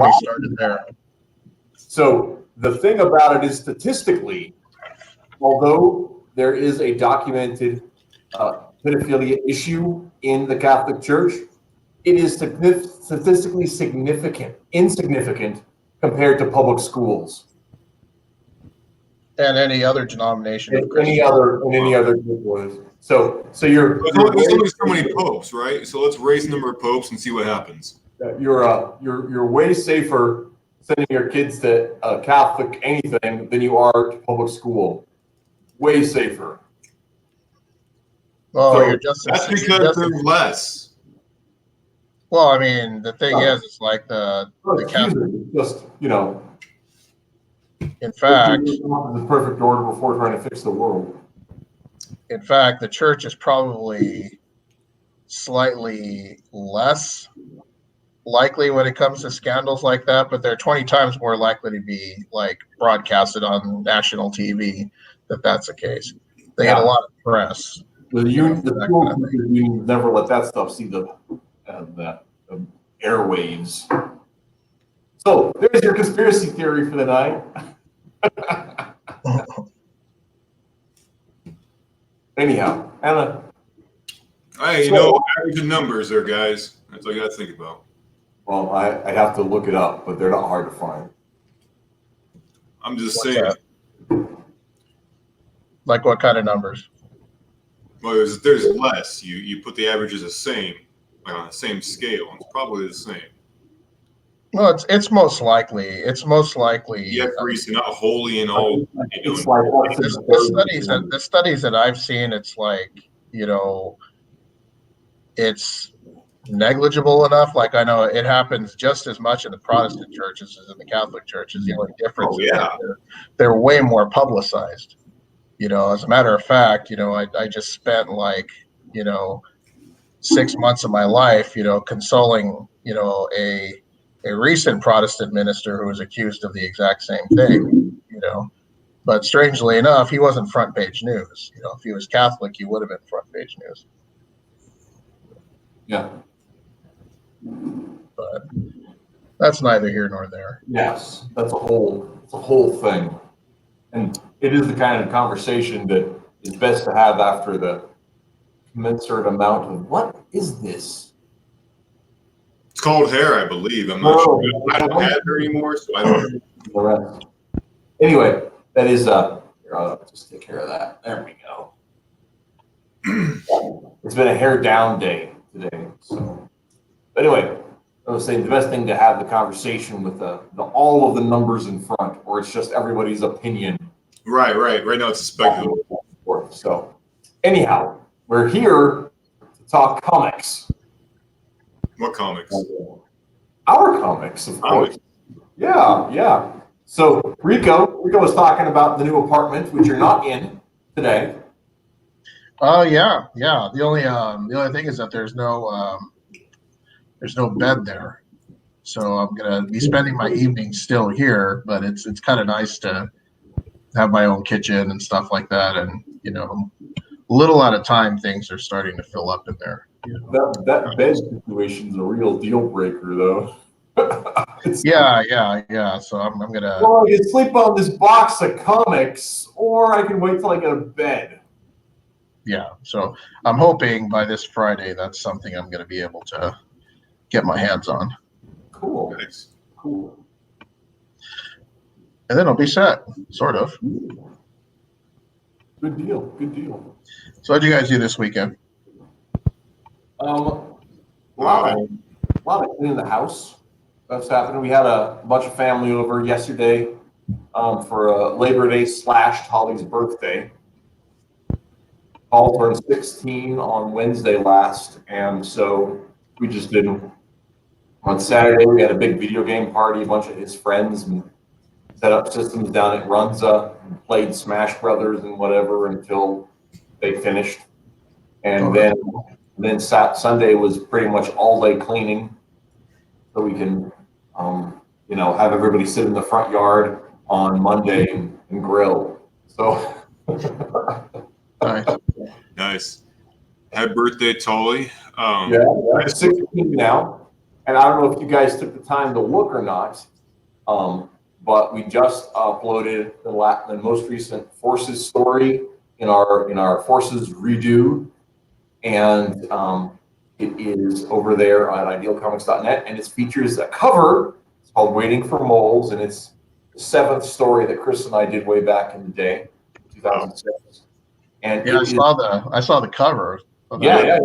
we started there. So the thing about it is, statistically, although there is a documented pedophilia issue in the Catholic Church, it is statistically insignificant compared to public schools. And any other denomination of Any other group. So there's only so many popes, right? So let's raise the number of popes and see what happens. You're way safer sending your kids to Catholic anything than you are to public school. Way safer. Well, So that's because there's less. Well, I mean, the thing is, it's like the Catholic. Just in fact, the perfect order before trying to fix the world. In fact, the church is probably slightly less likely when it comes to scandals like that, but they're 20 times more likely to be like broadcasted on national TV that's the case. They get a lot of press. The school never let that stuff see the airwaves. So there's your conspiracy theory for the night. Anyhow, Anna. Hey, average numbers there, guys. That's all you got to think about. Well, I'd have to look it up, but they're not hard to find. I'm just saying. Like what kind of numbers? Well, there's less. You put the averages the same, like on the same scale. It's probably the same. Well, it's most likely. It's most likely. Yeah, Reese, not wholly and all. The studies that I've seen, it's like, it's negligible enough. Like, I know it happens just as much in the Protestant churches as in the Catholic churches. The only difference is they're way more publicized. As a matter of fact, I just spent 6 months of my life, consoling, a recent Protestant minister who was accused of the exact same thing, But strangely enough, he wasn't front page news. If he was Catholic, he would have been front page news. Yeah. But that's neither here nor there. Yes, that's a whole thing. And it is the kind of conversation that is best to have after the commensurate amount of what is this? It's called hair, I believe. I'm not sure. I don't have hair anymore, so I don't know. Anyway, that is I'll just take care of that. There we go. It's been a hair down day today. So but anyway, I was saying the best thing to have the conversation with the all of the numbers in front, or it's just everybody's opinion. Right. Right now it's speculative. So anyhow, we're here to talk comics. What comics? Our comics, of course. Yeah. So Rico was talking about the new apartment, which you're not in today. Oh yeah. The only thing is that there's no bed there, so I'm gonna be spending my evenings still here. But it's kind of nice to have my own kitchen and stuff like that, and little at a time, things are starting to fill up in there. That bed situation is a real deal breaker, though. Yeah. So I'm gonna. Well, I can sleep on this box of comics, or I can wait till I get a bed. Yeah. So I'm hoping by this Friday that's something I'm gonna be able to get my hands on. Cool. Nice. Cool. And then I'll be set, sort of. Good deal. So what'd you guys do this weekend? A lot of cleaning the house. That's happening. We had a bunch of family over yesterday for Labor Day / Holly's birthday. Paul turned 16 on Wednesday last, and so we just did. On Saturday, we had a big video game party. A bunch of his friends and set up systems down at Runza and played Smash Brothers and whatever until they finished. And then Sunday was pretty much all day cleaning, so we can, have everybody sit in the front yard on Monday and grill. So nice. Happy birthday, Tully. I'm 16 now, and I don't know if you guys took the time to look or not, but we just uploaded the most recent Forces story in our Forces redo, and it is over there on idealcomics.net, and it features a cover. It's called Waiting for Moles, and it's the 7th story that Chris and I did way back in the day, 2006. And Yeah, I saw the cover. yeah.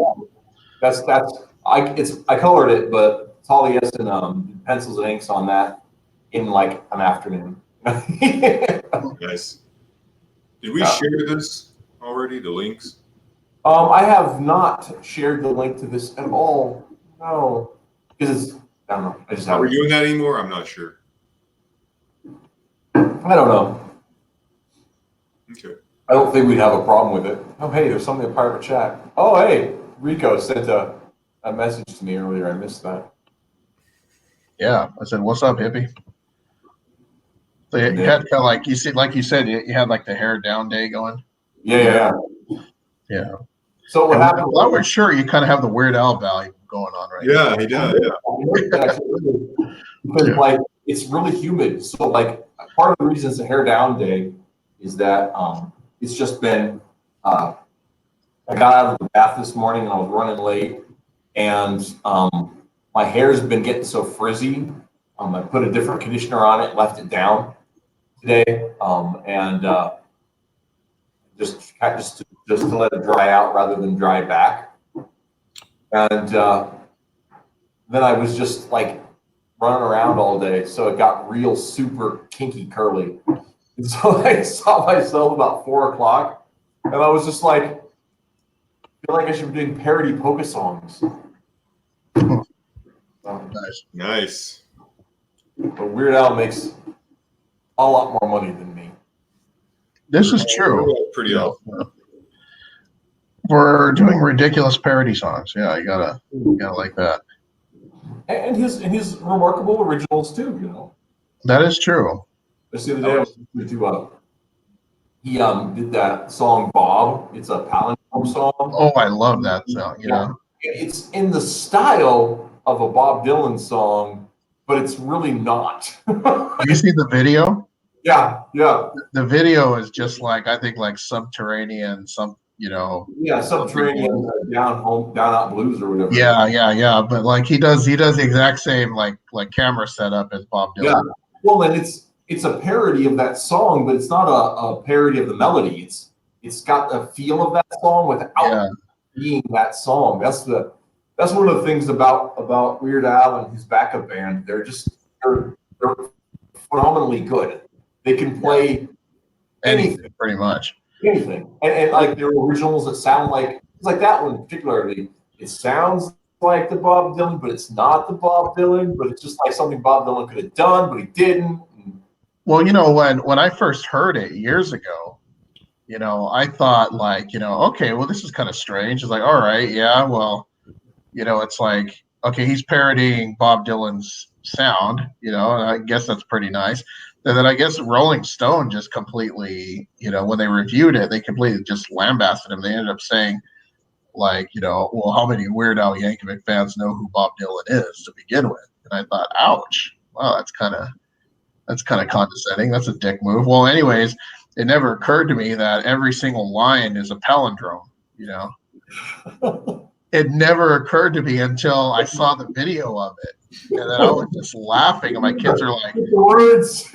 I colored it, but Taliesin pencils and inks on that in like an afternoon. Nice. Did we share this already? The links? I have not shared the link to this at all. No, because I don't know. I just Are we haven't. doing that anymore? I'm not sure. I don't know. Okay. I don't think we'd have a problem with it. Oh, hey, there's something in private chat. Oh, hey, Rico sent a message to me earlier. I missed that. Yeah, I said, "What's up, hippie?" So you had kind of like you said, you had like the hair down day going. Yeah. So what happened? Well, I was sure you kind of have the Weird Al value going on right now. Yeah, he does. Yeah. Because like it's really humid. So like part of the reason it's a hair down day is that it's just been I got out of the bath this morning and I was running late, and my hair's been getting so frizzy. I put a different conditioner on it, left it down today, and just to let it dry out rather than dry back. And then I was just like running around all day, so it got real super kinky curly. And so I saw myself about 4 o'clock, and I was just like, I feel like I should be doing parody polka songs. Nice. But Weird Al makes a lot more money than me. This is true. Pretty often. We're doing ridiculous parody songs. Yeah, you gotta like that. And his remarkable originals too, you know. That is true. Just the other day I was listening to he did that song Bob. It's a palindrome song. Oh, I love that song. Yeah. It's in the style of a Bob Dylan song, but it's really not. You see the video? Yeah. The video is just like, I think, like subterranean, Subterranean down out blues or whatever. Yeah. But like he does the exact same like camera setup as Bob Dylan. Yeah. Well, and it's a parody of that song, but it's not a parody of the melody. It's got the feel of that song without being that song. That's one of the things about Weird Al and his backup band. They're phenomenally good. They can play anything pretty much. Anything. And like there are originals that sound like that one particularly. It sounds like the Bob Dylan, but it's not the Bob Dylan, but it's just like something Bob Dylan could have done, but he didn't. Well, when I first heard it years ago, I thought like, okay, well, this is kind of strange. It's like, all right, yeah, well, it's like, okay, he's parodying Bob Dylan's sound, and I guess that's pretty nice. And then I guess Rolling Stone just completely, when they reviewed it, they completely just lambasted him. They ended up saying, like, well, how many Weird Al Yankovic fans know who Bob Dylan is to begin with? And I thought, ouch, wow, that's kind of condescending. That's a dick move. Well, anyways, it never occurred to me that every single line is a palindrome, It never occurred to me until I saw the video of it. And then I was just laughing, and my kids are like, words.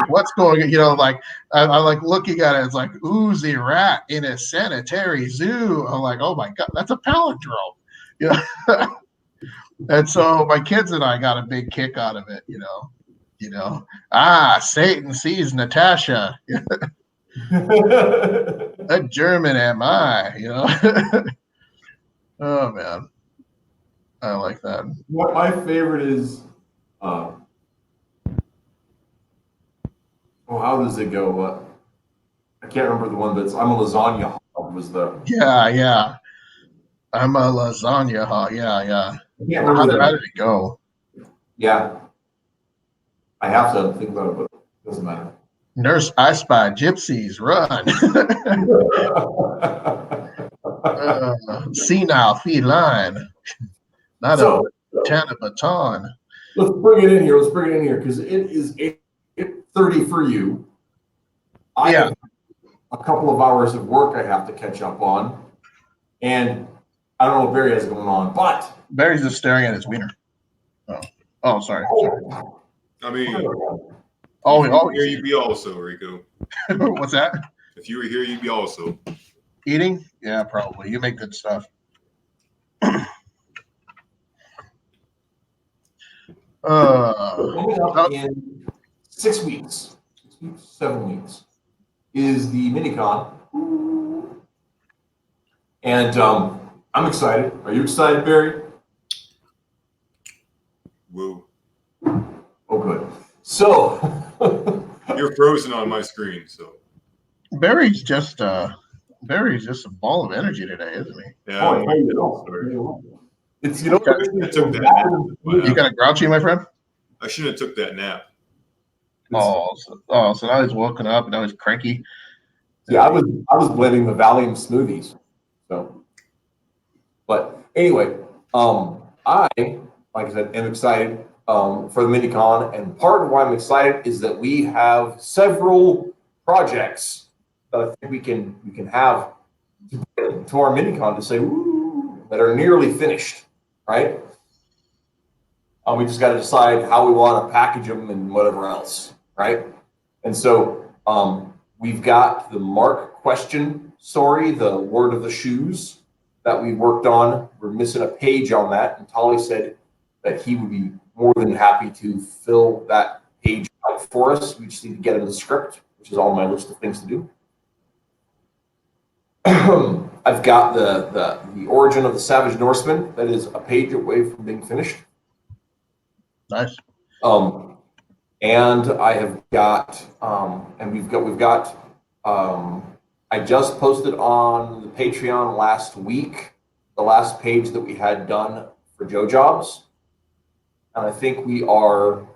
what's going on? Like I like looking at it, it's like oozy rat in a sanitary zoo. I'm like, oh my God, that's a palindrome. And so my kids and I got a big kick out of it, Satan sees Natasha. What German am I? Oh man, I like that. What my favorite is, how does it go? I can't remember the one, but I'm a lasagna hog was the. Yeah. I'm a lasagna hog. Yeah. I can't remember How did it go? Yeah. I have to think about it, but it doesn't matter. Nurse, I spy gypsies, run. Senile feline. Tana Baton. Let's bring it in here. Because it is 8:30 for you. I have a couple of hours of work I have to catch up on, and I don't know what Barry has going on, but Barry's just staring at his wiener. Oh, sorry. I mean, Oh, if you were here, you'd be also, Rico. What's that? If you were here, you'd be also. Eating? Yeah, probably. You make good stuff. Coming up in 6 weeks, 7 weeks, is the Minicon. And I'm excited. Are you excited, Barry? Woo. Oh, good. So. You're frozen on my screen, so. Barry's just a ball of energy today, isn't he? Yeah. Oh, I it's, you know, I took that. You kind of grouchy, my friend? I shouldn't have took that nap. So now he's woken up and now he's cranky. Yeah, I was blending the Valium smoothies. So, but anyway, I, like I said, am excited for the Minicon, and part of why I'm excited is that we have several projects that I think we can have to our Minicon to say, woo, that are nearly finished, right? We just got to decide how we want to package them and whatever else, right? And so we've got the Mark question story, the word of the shoes that we worked on. We're missing a page on that, and Tolly said that he would be more than happy to fill that page out for us. We just need to get him the script, which is on my list of things to do. I've got the origin of the Savage Norseman that is a page away from being finished. Nice. And I have got, and we've got. I just posted on the Patreon last week the last page that we had done for Joe Jobs, and I think we are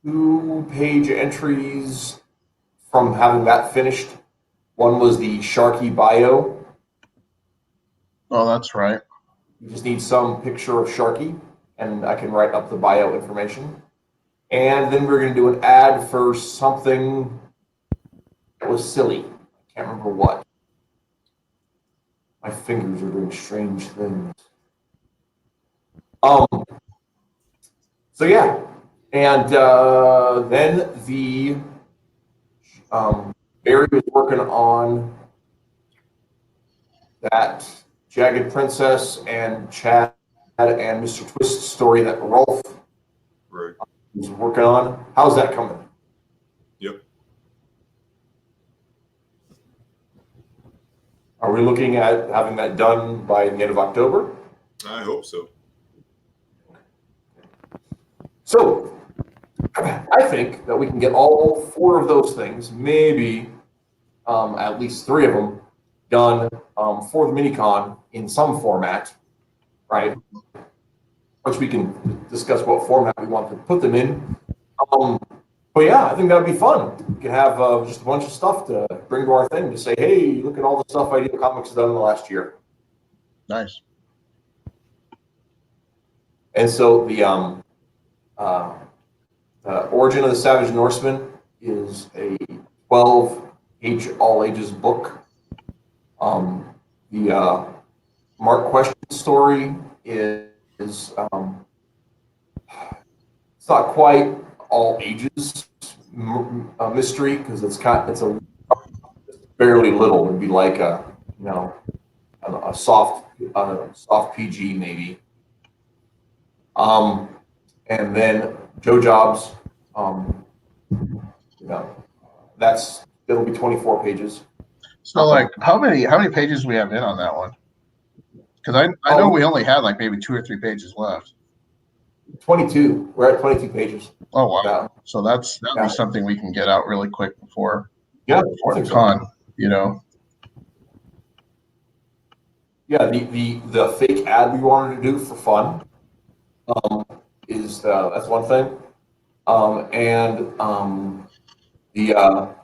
2 page entries from having that finished. One was the Sharky bio. Oh, that's right. You just need some picture of Sharky, and I can write up the bio information. And then we're going to do an ad for something that was silly. I can't remember what. My fingers are doing strange things. So yeah, and then the Barry was working on that Jagged Princess and Chad and Mr. Twist story that Rolf was working on. How's that coming? Yep. Are we looking at having that done by the end of October? I hope so. So I think that we can get all 4 of those things, maybe at least 3 of them, done for the Minicon in some format, right? Which we can discuss what format we want to put them in. But yeah, I think that'd be fun. We can have just a bunch of stuff to bring to our thing to say, hey, look at all the stuff Ideal Comics has done in the last year. Nice. And so the Origin of the Savage Norseman is a 12-page all-ages book. The Mark question story is it's not quite all ages mystery because it's barely little. It'd be like a soft PG maybe. And then Joe Jobs, it'll be 24 pages. So like how many pages do we have in on that one? Because I know we only had like maybe 2 or 3 pages left. 22. We're at 22 pages. Oh wow! Yeah. So that'll be something we can get out really quick before the so. con. You know. Yeah, the fake ad we wanted to do for fun is that's one thing, and the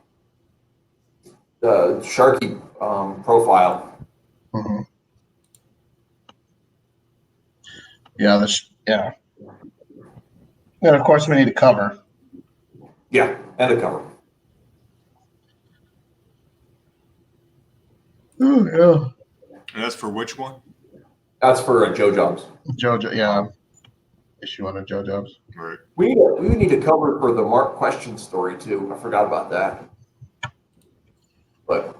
Sharky profile. Mm-hmm. Yeah, yeah. And of course, we need a cover. Yeah, and a cover. Ooh, yeah. And that's for which one? That's for Joe Jobs. JoJo, yeah. Issue one of JoJo's. Right. We need a cover for the Mark question story too. I forgot about that. But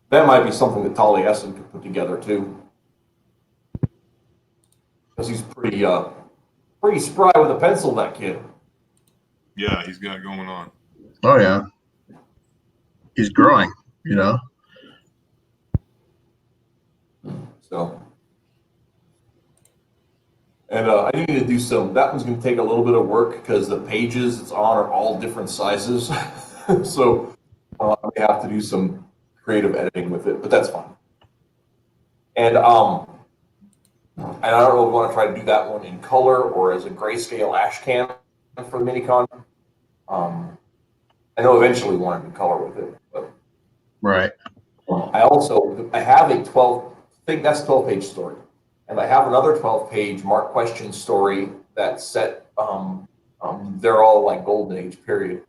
that might be something that Tolly Essen could put together too. Because he's pretty spry with a pencil, that kid. Yeah, he's got it going on. Oh yeah. He's growing, you know. So, and I need to do some. That one's going to take a little bit of work because the pages it's on are all different sizes. So I may have to do some creative editing with it, but that's fine. And I don't know if we want to try to do that one in color or as a grayscale ash can for the minicon. I know eventually we want to do color with it, but Right. I have a 12. I think that's 12-page story. And I have another 12-page Mark question story that's set. They're all like golden age period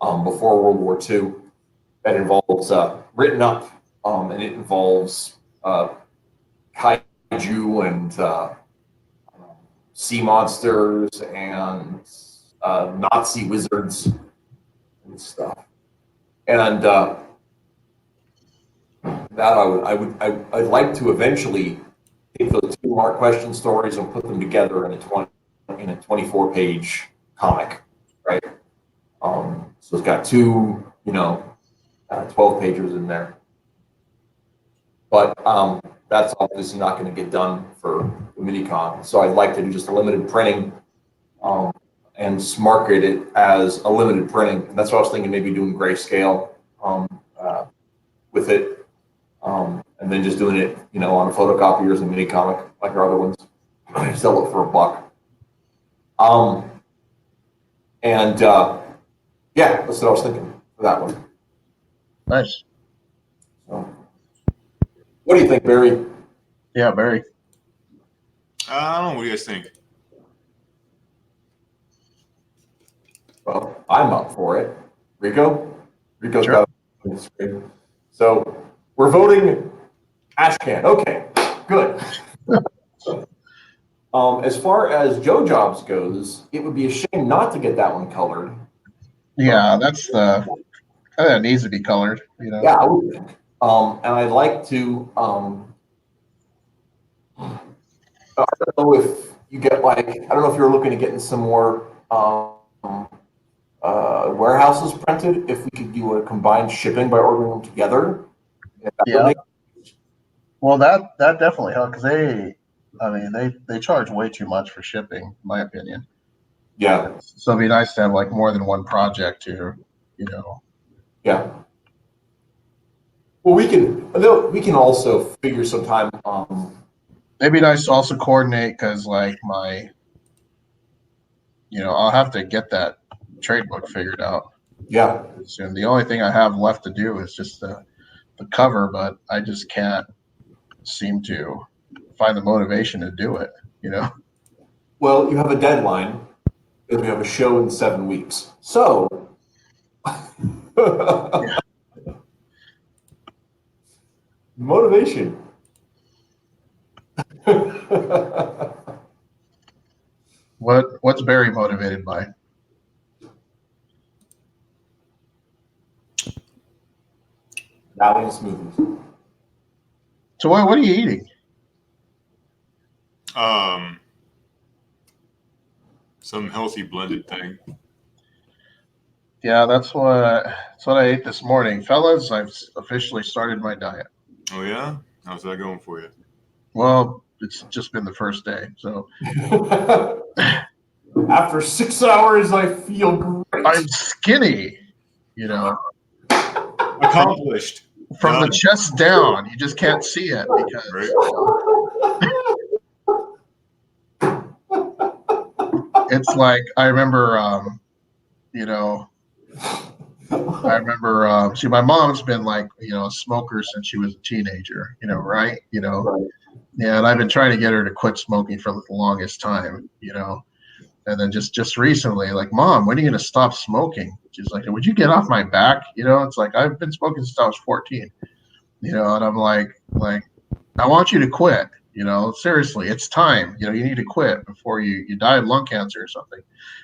before World War II. That involves written up, and it involves kaiju and sea monsters and Nazi wizards and stuff. And that I'd like to eventually take those two Mark question stories and put them together in a 24-page comic, right? So it's got two, 12 pages in there. But that's obviously not going to get done for the minicon. So I'd like to do just a limited printing and market it as a limited printing. And that's what I was thinking, maybe doing grayscale with it. And then just doing it, on a photocopier as a mini comic like our other ones. Sell it for $1. Yeah, that's what I was thinking for that one. Nice. So, what do you think, Barry? Yeah, very. I don't know. What do you guys think? Well, I'm up for it. Rico? Rico's Sure. got it on the screen. So we're voting Ashcan. Okay, good. As far as Joe Jobs goes, it would be a shame not to get that one colored. Yeah, that's that needs to be colored, Yeah, I would think. And I'd like to. I don't know if you get I don't know if you're looking to getting some more warehouses printed. If we could do a combined shipping by ordering them together. Yeah. Well, that definitely helps because they charge way too much for shipping, in my opinion. Yeah. So it'd be nice to have like more than one project to, Yeah. Well, we can also figure some time. It'd be nice to also coordinate because like I'll have to get that trade book figured out Yeah. soon. The only thing I have left to do is just the cover, but I just can't seem to find the motivation to do it, Well, you have a deadline, and we have a show in 7 weeks. So. Yeah. Motivation. What's Barry motivated by? Valiant smoothies. So what are you eating? Some healthy blended thing. Yeah, that's what I ate this morning, fellas. I've officially started my diet. Oh yeah, how's that going for you? Well, it's just been the first day, so After 6 hours, I feel great. I'm skinny, Accomplished. from the chest down. You just can't see it because Right. it's like I remember, see, my mom's been like, a smoker since she was a teenager, right? Right. Yeah, and I've been trying to get her to quit smoking for the longest time, and then just recently, like, Mom, when are you gonna stop smoking? She's like, would you get off my back? It's like I've been smoking since I was 14, and I'm like, I want you to quit. Seriously, it's time. You need to quit before you die of lung cancer or something.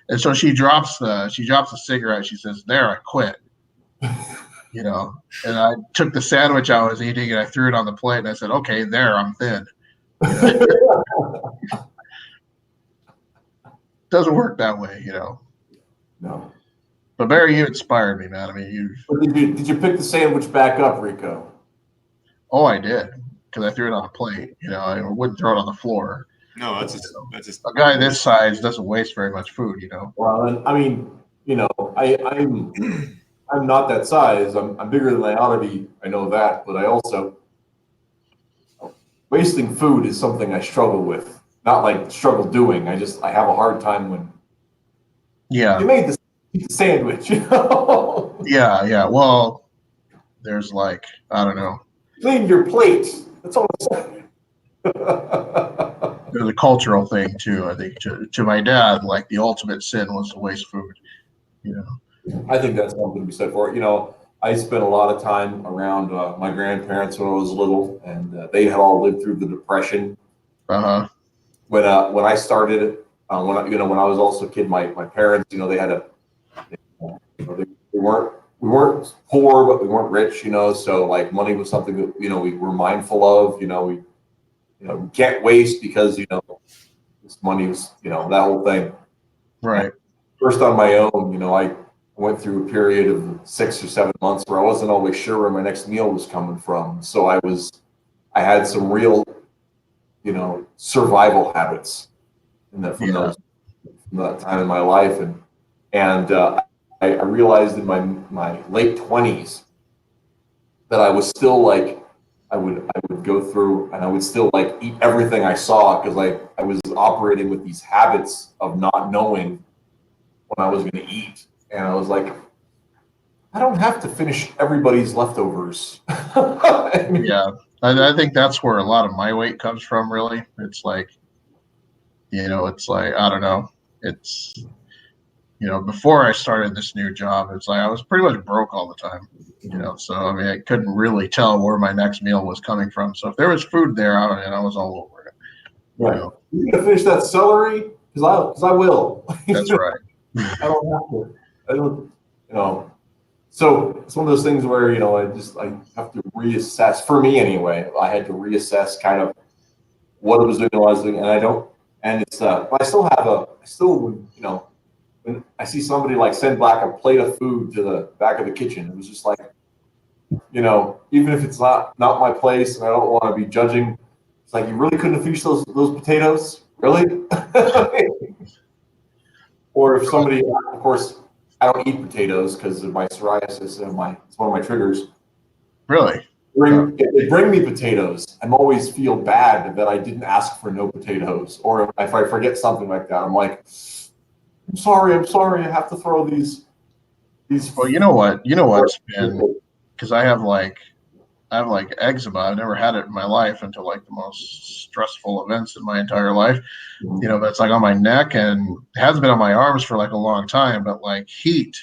And so she drops the cigarette. She says, "There, I quit." And I took the sandwich I was eating and I threw it on the plate and I said, "Okay, there, I'm thin." Doesn't work that way. No. But Barry, you inspired me, man. I mean, But did you pick the sandwich back up, Rico? Oh, I did, because I threw it on a plate. I wouldn't throw it on the floor. No, that's just A guy this size doesn't waste very much food. Well, and I mean, I'm not that size. I'm bigger than I ought to be. I know that, but I also wasting food is something I struggle with. Not like struggle doing. I have a hard time when Yeah. you made the sandwich. Yeah. Well, there's like, I don't know. Clean your plate. That's all I'm saying. There's a cultural thing too. I think to my dad, like the ultimate sin was to waste food. I think that's something to be said for it. I spent a lot of time around my grandparents when I was little, and they had all lived through the Depression. Uh-huh. When I started, when I was also a kid, my parents, they had we weren't poor, but we weren't rich, so like money was something that we were mindful of. We can't waste because this money was that whole thing. Right. First on my own, I went through a period of 6 or 7 months where I wasn't always sure where my next meal was coming from. So I had some real, survival habits from that time in my life, and I realized in my late 20s that I was still like I would go through and I would still like eat everything I saw because I was operating with these habits of not knowing when I was going to eat. And I was like, I don't have to finish everybody's leftovers. Yeah. I think that's where a lot of my weight comes from, really. It's like, I don't know. It's, before I started this new job, it's like I was pretty much broke all the time, so I mean, I couldn't really tell where my next meal was coming from. So if there was food there, I was all over it. Right. You gonna finish that celery? Because I will. That's right. I don't have to. I don't, So it's one of those things where, I have to reassess, for me anyway, I had to reassess kind of what I was doing, and I don't, and it's, but I still, when I see somebody like send back a plate of food to the back of the kitchen, it was just like, even if it's not my place and I don't want to be judging, it's like, you really couldn't have finished those potatoes? Really? Or if somebody, of course, I don't eat potatoes because of my psoriasis and it's one of my triggers. Really? If they bring me potatoes, I'm always feel bad that I didn't ask for no potatoes. Or if I forget something like that, I'm like, I'm sorry, I have to throw these. Well, you know what's been, because I have like eczema. I've never had it in my life until like the most stressful events in my entire life. But it's like on my neck, and it hasn't been on my arms for like a long time, but like heat,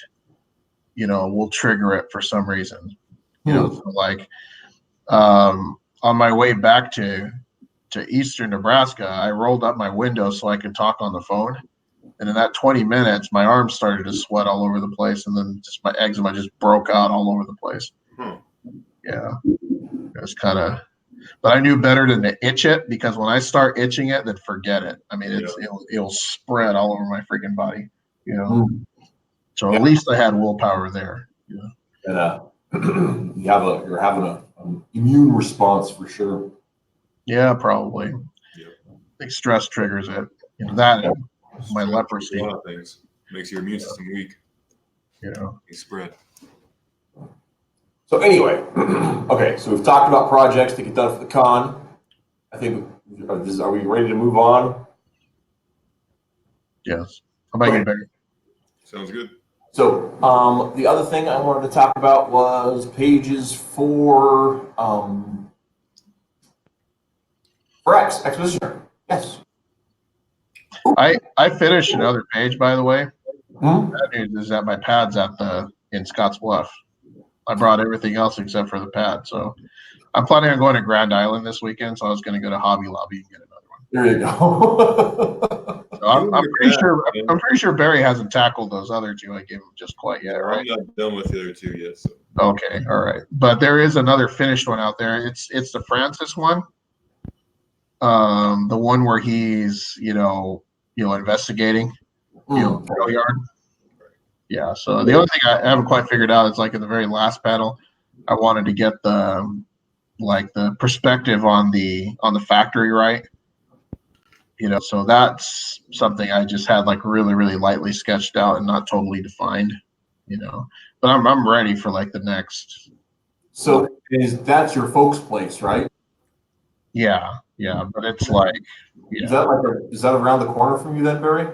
will trigger it for some reason. So like on my way back to eastern Nebraska, I rolled up my window so I could talk on the phone. And in that 20 minutes, my arms started to sweat all over the place, and then just my eczema just broke out all over the place. Yeah, it was kind of, but I knew better than to itch it, because when I start itching it, then forget it. I mean, it'll spread all over my freaking body. So at least I had willpower there. And you're having an immune response for sure. Yeah, probably. Yeah. I think stress triggers it. That and my leprosy. A lot of things makes your immune system weak. You spread. So anyway, okay, so we've talked about projects to get done for the con. I think, are we ready to move on? Yes. How about you, Barry? Sounds good. So the other thing I wanted to talk about was pages 4. For Expositioner. Yes. I finished another page, by the way. Hmm? Bad news is that my pad's in Scotts Bluff. I brought everything else except for the pad. So I'm planning on going to Grand Island this weekend. So I was going to go to Hobby Lobby and get another one. There you go. So I'm pretty sure Barry hasn't tackled those other two I gave him just quite yet, right? I'm not done with the other two yet. So. Okay, all right. But there is another finished one out there. It's the Francis one. The one where he's investigating rail yard. Yeah. So the only thing I haven't quite figured out is like in the very last panel, I wanted to get the perspective on the factory, right? So that's something I just had like really, really lightly sketched out and not totally defined, but I'm ready for like the next. So that's your folks' place, right? Yeah. But it's like, Is that around the corner from you then, Barry?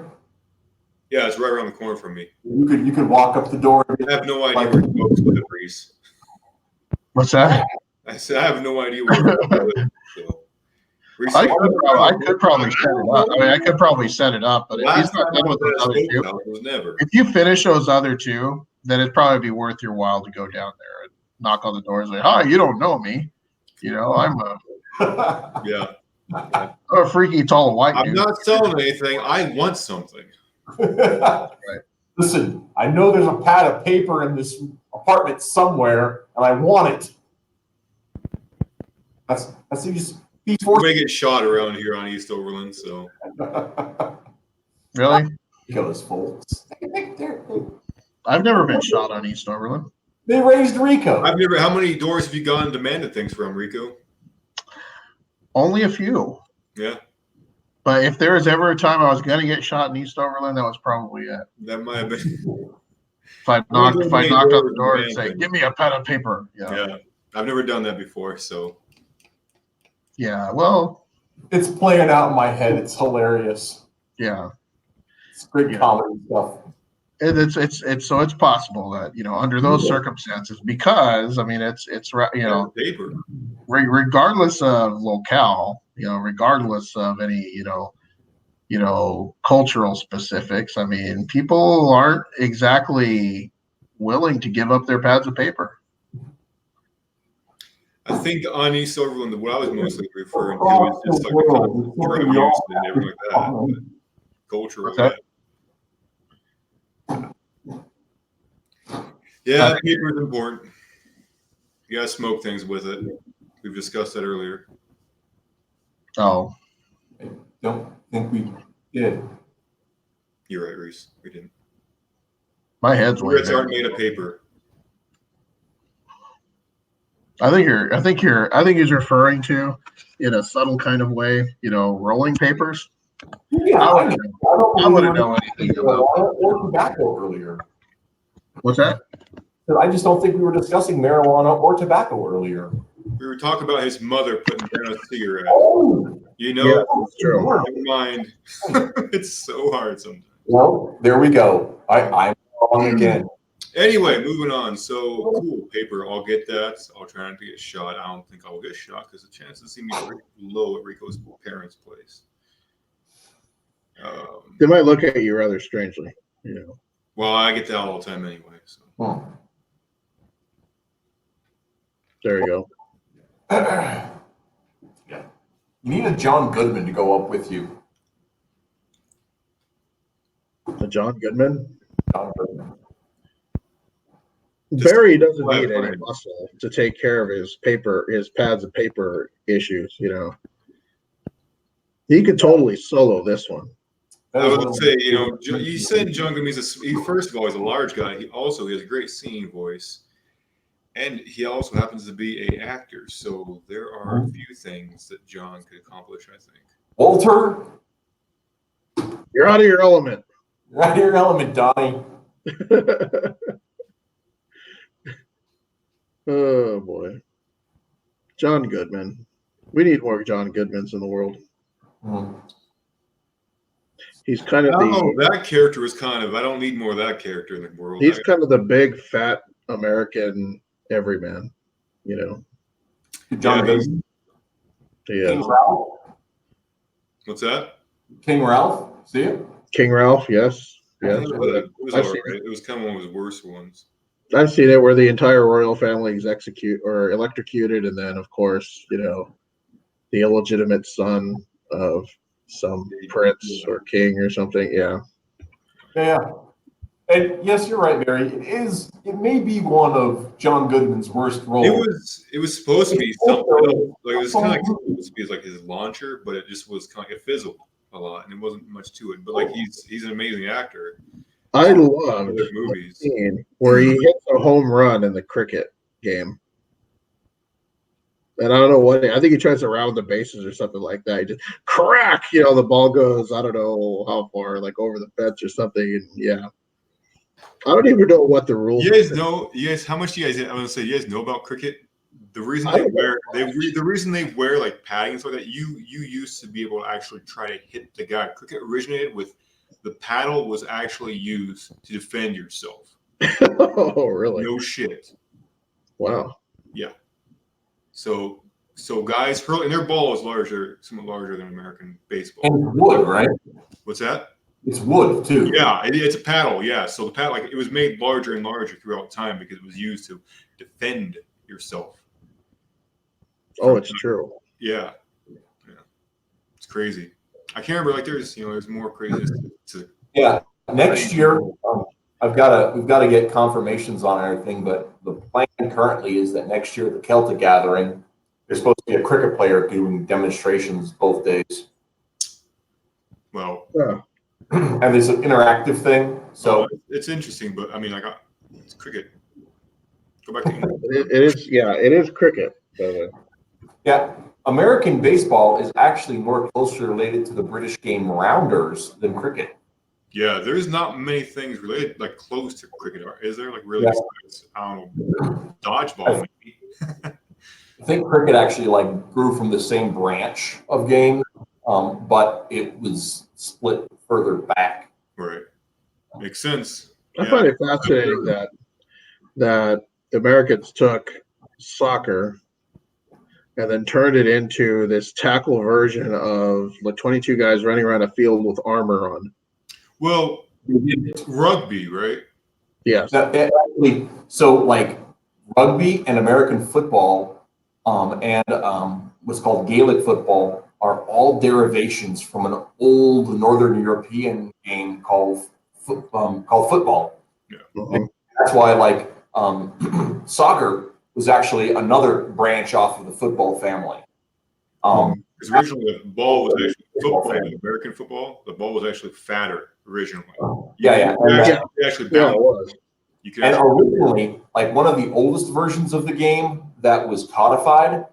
Yeah, it's right around the corner from me. You could walk up the door. I have no idea where you folks live, Reese. What's that? I said I have no idea where you live. So. Reese, I could probably set it up. I mean, I could probably set it up, but if he's not done with those other two, if you finish those other two, then it'd probably be worth your while to go down there and knock on the doors like, "Hi, you don't know me, I'm a freaky tall white dude." I'm not selling anything. I want something. Right. Listen, I know there's a pad of paper in this apartment somewhere, and I want it. That's these four. We may get shot around here on East Overland, so. Really? Rico's folks. I've never been shot on East Overland. They raised Rico. How many doors have you gone and demanded things from, Rico? Only a few. Yeah. But if there was ever a time I was going to get shot in East Overland, that was probably it. That might have been. If I knocked on the door and say, "Give me a pad of paper." Yeah. I've never done that before, so. Yeah, well. It's playing out in my head. It's hilarious. Yeah. It's great comedy stuff. It's possible that, under those circumstances, because, I mean, it's paper. Regardless of locale, regardless of any, cultural specifics, I mean, people aren't exactly willing to give up their pads of paper. I think on East Overland, what I was mostly referring to is just like the kind of drug use and everything like that. Cultural. Yeah, paper is important. You gotta smoke things with it. We've discussed that earlier. Oh. I don't think we did. You're right, Reese. We didn't. My head's way Cigarettes aren't made of paper. I think he's referring to, in a subtle kind of way, rolling papers. Yeah, I wouldn't know anything about or tobacco earlier. What's that? I just don't think we were discussing marijuana or tobacco earlier. We were talking about his mother putting down a cigarette. Oh, Yeah, that's true. Never mind. It's so hard sometimes. Well, there we go. I'm wrong again. Anyway, moving on. So cool, paper. I'll get that. I'll try not to get shot. I don't think I will get shot because the chances seem to be pretty low at Rico's parents' place. They might look at you rather strangely, Well, I get that all the time anyway. So. There you go. Yeah. You need a John Goodman to go up with you. A John Goodman? John Goodman. Barry doesn't need any muscle to take care of his pads of paper issues, He could totally solo this one. I would say, you said John Goodman, first of all, he's a large guy. He has a great singing voice. And he also happens to be an actor. So there are a few things that John could accomplish, I think. Walter? You're out of your element. You're out of your element, Donnie. Oh, boy. John Goodman. We need more John Goodmans in the world. He's kind of that character is kind of, I don't need more of that character in the world. He's kind of the big, fat American everyman, John Goodman. Yeah. What's that? King Ralph, see it? King Ralph, yes. Yes. It was I've all seen right. It was kind of one of his worst ones. I've seen it where the entire royal family is execute or electrocuted, and then of course, the illegitimate son of some prince or king or something. Yeah. Yeah. And yes, you're right, Barry. It may be one of John Goodman's worst roles. It was supposed to be It's something also- else. Like it was kind of like supposed to be like his launcher, but it just was kind of like it fizzled a lot, and it wasn't much to it. But like he's an amazing actor. I loved Other the movies. scene where he hits a home run in the cricket game. And I don't know what I think he tries to round the bases or something like that. He just crack, the ball goes, I don't know how far, like over the fence or something. And yeah. I don't even know what the rules How much do you guys? I want to say, you guys know about cricket. The reason I don't know. the reason they wear like padding and stuff like that. You used to be able to actually try to hit the guy. Cricket originated with the paddle was actually used to defend yourself. Oh, really? No shit. Wow. Yeah. So guys hurl, and their ball is somewhat larger than American baseball. And wood, right? What's that? It's wood too. Yeah, it's a paddle. Yeah, so the paddle, like it was made larger and larger throughout time because it was used to defend yourself. Oh, it's true. Yeah, it's crazy. I can't remember. Like there's more craziness to. Yeah. Next year, we've got to get confirmations on everything, but the plan currently is that next year at the Celtic Gathering, there's supposed to be a cricket player doing demonstrations both days. Well, Yeah. And there's an interactive thing. So it's interesting, but I mean, it's cricket. Go back to England. It is. Yeah, it is cricket. yeah, American baseball is actually more closely related to the British game rounders than cricket. Yeah, there's not many things related like close to cricket. Is there like really? Yeah. Besides, I don't know, dodgeball maybe. I think cricket actually like grew from the same branch of game, but it was split further back. Right. Makes sense. I find it fascinating that the Americans took soccer and then turned it into this tackle version of like 22 guys running around a field with armor on. Well, it's rugby, right? Yes. So like rugby and American football, and what's called Gaelic football are all derivations from an old Northern European game called football. Yeah. Mhm. That's why like soccer was actually another branch off of the football family. Because originally the ball was actually football, American football. The ball was actually fatter originally. Yeah. You actually Yeah, bounce. it was. You could And actually, originally, like one of the oldest versions of the game that was codified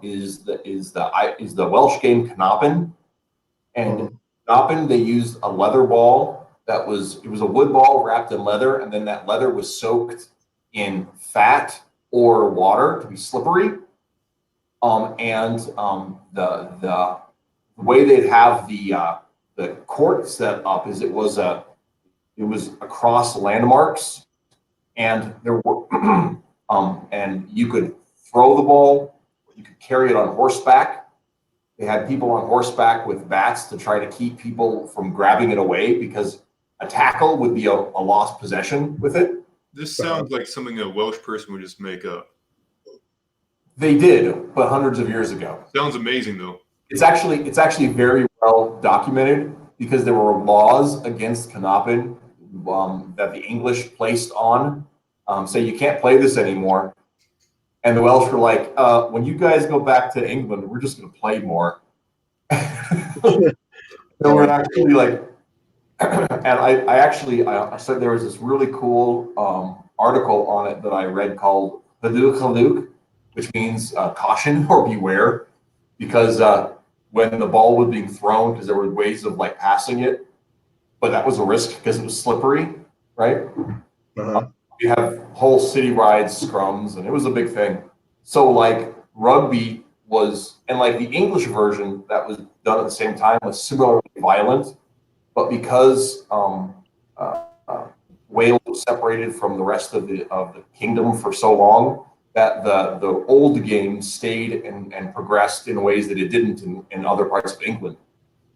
is the Welsh game Cnoppen. And Cnoppen, they used a leather ball it was a wood ball wrapped in leather, and then that leather was soaked in fat or water to be slippery. The way they'd have the court set up is it was across landmarks, and there were and you could throw the ball, you could carry it on horseback. They had people on horseback with bats to try to keep people from grabbing it away because a tackle would be a lost possession with it. this sounds like something a Welsh person would just make up. They did, but hundreds of years ago. Sounds amazing though. It's actually very well documented because there were laws against Cnoppen that the English placed on. Say you can't play this anymore. And the Welsh were like, when you guys go back to England, we're just going to play more. They were actually like, and I said there was this really cool article on it that I read called Haduk Haluk, which means caution or beware, because when the ball was being thrown, because there were ways of like passing it, but that was a risk because it was slippery, right? Uh-huh. We have whole city-wide scrums, and it was a big thing. So like rugby was, and like the English version that was done at the same time was similarly violent, but because Wales was separated from the rest of the kingdom for so long, that the old game stayed and progressed in ways that it didn't in other parts of England.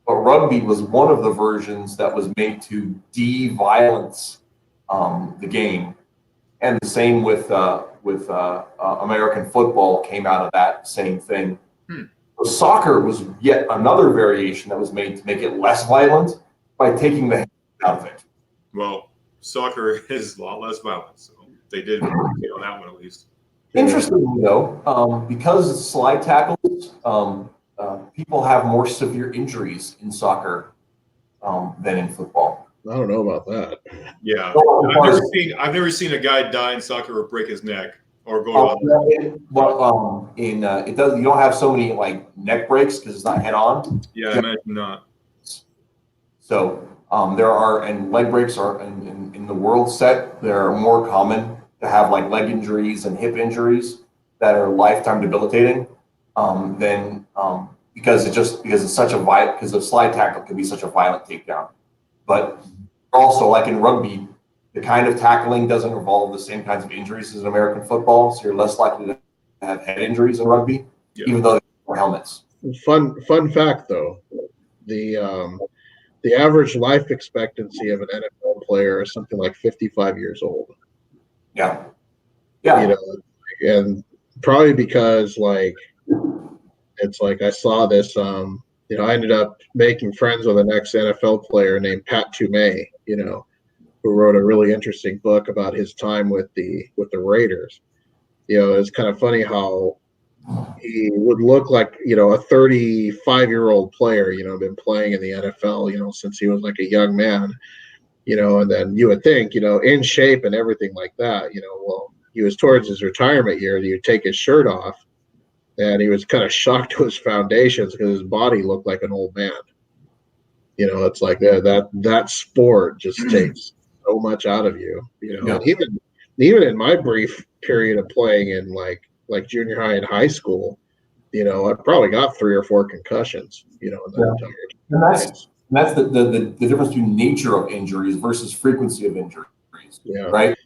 but rugby was one of the versions that was made to de-violence the game. And the same with American football came out of that same thing. So soccer was yet another variation that was made to make it less violent by taking the hands out of it. Well, soccer is a lot less violent, so they did okay on that one at least. Interestingly, though, because it's slide tackles, people have more severe injuries in soccer than in football. I don't know about that. Yeah, Well, I've never seen a guy die in soccer or break his neck or go to. It does. You don't have so many like neck breaks because it's not head on. Yeah, I imagine not. So there are, and leg breaks are in the world set. They're more common to have like leg injuries and hip injuries that are lifetime debilitating than because it's such a violent, because the slide tackle can be such a violent takedown. But also, like in rugby, the kind of tackling doesn't involve the same kinds of injuries as in American football, so you're less likely to have head injuries in rugby, even though they wear helmets. Fun fact though, the average life expectancy of an NFL player is something like 55 years old. Yeah. You know, and probably because like it's like I saw this. I ended up making friends with an ex-NFL player named Pat Toomey. Who wrote a really interesting book about his time with the Raiders. It's kind of funny how he would look like, a 35-year-old player, been playing in the NFL, since he was like a young man, and then you would think, in shape and everything like that, well, he was towards his retirement year, he would take his shirt off and he was kind of shocked to his foundations because his body looked like an old man. It's like that sport just takes so much out of you, Yeah. Even in my brief period of playing in like junior high and high school, I probably got 3 or 4 concussions, in that entire time. And that's the difference between nature of injuries versus frequency of injuries. Yeah. Right.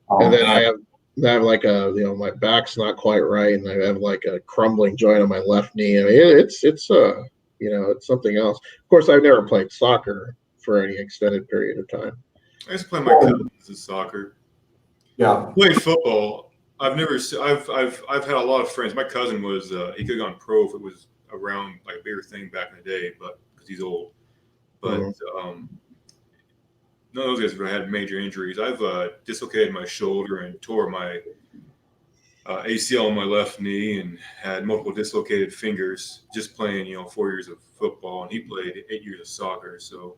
And then I have like my back's not quite right, and I have like a crumbling joint on my left knee. I mean, it's it's something else. Of course, I've never played soccer for any extended period of time. I used to play my cousins in soccer. Yeah. Played football. I've had a lot of friends. My cousin was he could have gone pro if it was around like a bigger thing back in the day, but because he's old. But none of those guys have had major injuries. I've dislocated my shoulder and tore my ACL on my left knee and had multiple dislocated fingers just playing, 4 years of football, and he played 8 years of soccer. So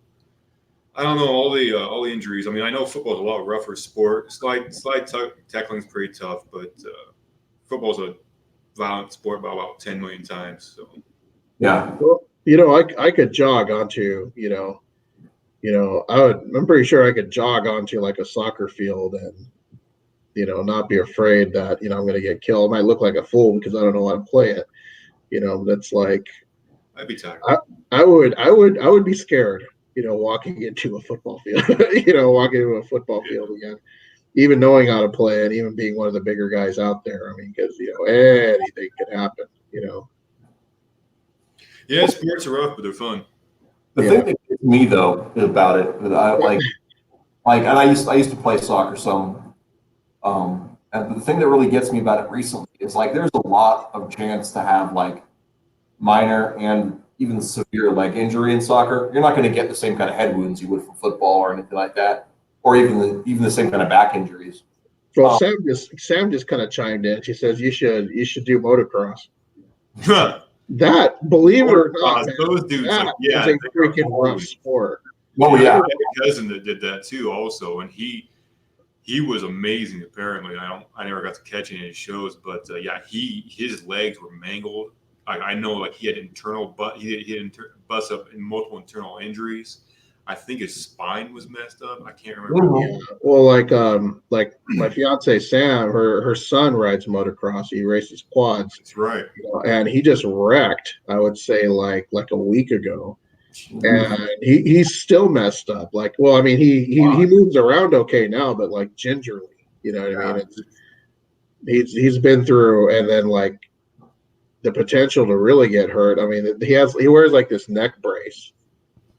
I don't know all the injuries. I mean, I know football is a lot rougher sport. Slide tackling is pretty tough, but football is a violent sport by about 10 million times. So yeah. Well, I could jog onto, I'm pretty sure I could jog onto like a soccer field and, not be afraid that, I'm going to get killed. I might look like a fool because I don't know how to play it. That's like, I'd be tired. I would be scared, walking into a football field, walking into a football field again, even knowing how to play it, even being one of the bigger guys out there. I mean, because, anything could happen, Yeah, sports are rough, but they're fun. The thing that gets me though about it, that I like, and I used to play soccer some, and the thing that really gets me about it recently is like there's a lot of chance to have like minor and even severe leg injury in soccer. You're not going to get the same kind of head wounds you would from football or anything like that, or even the same kind of back injuries. Well, Sam just kind of chimed in. She says you should do motocross. That, believe it or not, man, those dudes, that is a freaking rough sport. Oh yeah, I had a cousin that did that too, also, and he was amazing. Apparently, I never got to catch any of his shows, but his legs were mangled. I know, like he had bust up in multiple internal injuries. I think his spine was messed up. I can't remember. Yeah. Well, like my fiance Sam, her son rides motocross. He races quads. That's right. And he just wrecked, I would say, like a week ago. And he's still messed up. Like, well, I mean, he moves around okay now, but like gingerly, you know what I mean? He's been through, and then like the potential to really get hurt. I mean, he wears like this neck brace,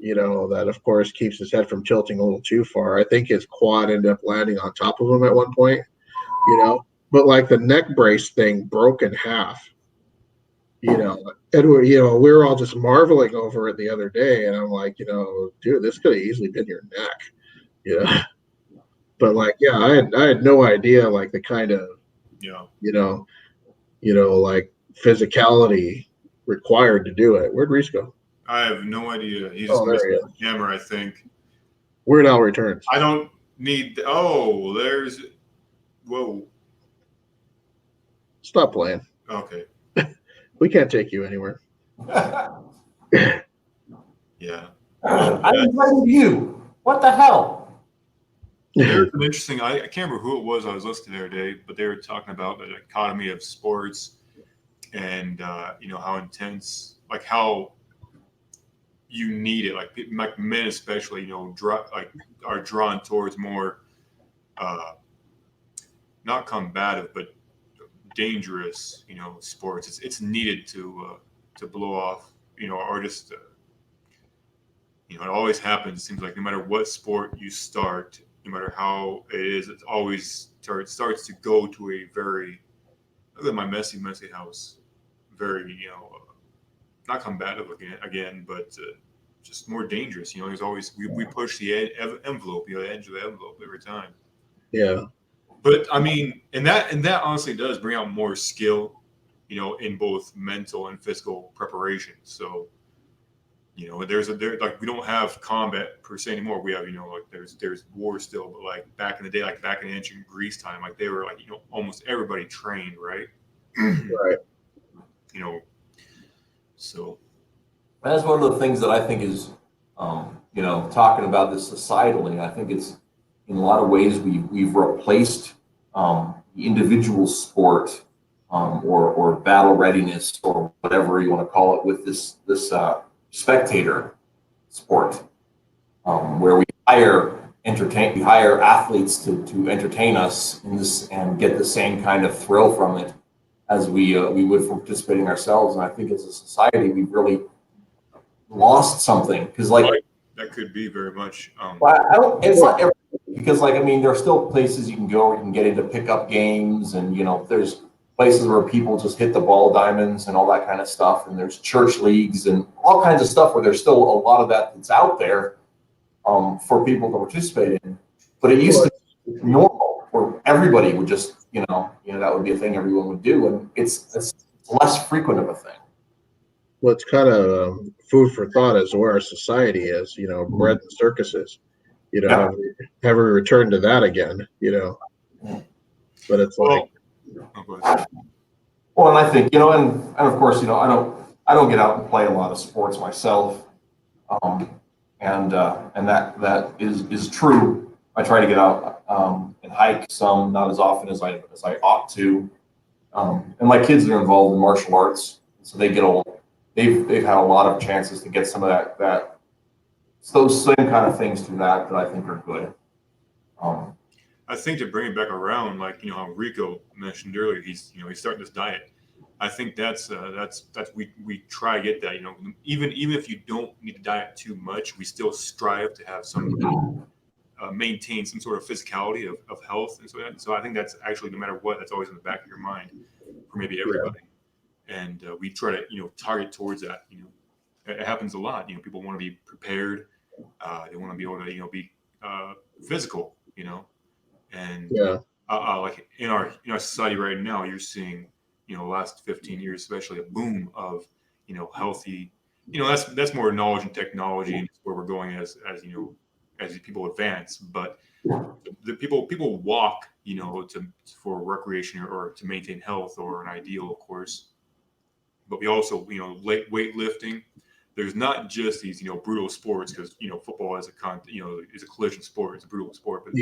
that of course keeps his head from tilting a little too far. I think his quad ended up landing on top of him at one point, but like the neck brace thing broke in half, and we were all just marveling over it the other day. And I'm like, dude, this could have easily been your neck, you know, but like, yeah, I had no idea like the kind of, Yeah. like physicality required to do it. Where'd Reese go? I have no idea. He just There missed he the camera, I think. Weird Al returns. I don't need. Oh, there's. Whoa. Stop playing. Okay. We can't take you anywhere. Yeah. I invited you. What the hell? There's an interesting. I can't remember who it was I was listening to the other day, but they were talking about the dichotomy of sports and how intense, like how you need it, like men especially, are drawn towards more, not combative but dangerous, sports. It's needed to blow off, or just it always happens. It seems like no matter what sport you start, no matter how it is, it always starts to go to a very, look at my messy house, very, not combative again, but just more dangerous. There's always, we push the envelope, the edge of the envelope every time. Yeah. But I mean, and that honestly does bring out more skill, in both mental and physical preparation. So, there like we don't have combat per se anymore. We have, like there's war still, but like back in the day, like back in ancient Greece time, like they were like, almost everybody trained, right? Right. So That's one of the things that I think is, talking about this societally. I think it's in a lot of ways we've replaced the individual sport or battle readiness or whatever you want to call it with this spectator sport, where we hire athletes to entertain us in this and get the same kind of thrill from it as we would from participating ourselves. And I think as a society we've really lost something because that could be very much. It's not everything, because there are still places you can go where you can get into pickup games, and there's places where people just hit the ball diamonds and all that kind of stuff, and there's church leagues and all kinds of stuff where there's still a lot of that's out there for people to participate in. But it used to be normal where everybody would just that would be a thing everyone would do, and it's less frequent of a thing. Well, it's kind of food for thought as to where our society is, bread and circuses, have we returned to that again, but it's like, well, and I think, and of course, I don't get out and play a lot of sports myself. And that is true. I try to get out and hike some, not as often as I ought to. And my kids are involved in martial arts, so they get they've had a lot of chances to get some of that those same kind of things to that I think are good. I think to bring it back around, like how Rico mentioned earlier, he's starting this diet. I think that's we try to get that. Even if you don't need to diet too much, we still strive to have some maintain some sort of physicality of health and so I think that's actually, no matter what, that's always in the back of your mind for maybe everybody. And we try to target towards that. It happens a lot. People want to be prepared. They want to be able to be physical. And like in our society right now, you're seeing the last 15 years especially a boom of healthy. That's more knowledge and technology and where we're going as people advance. But the people walk for recreation or to maintain health or an ideal, of course. But we also, weightlifting. There's not just these, brutal sports because football is a collision sport. It's a brutal sport. But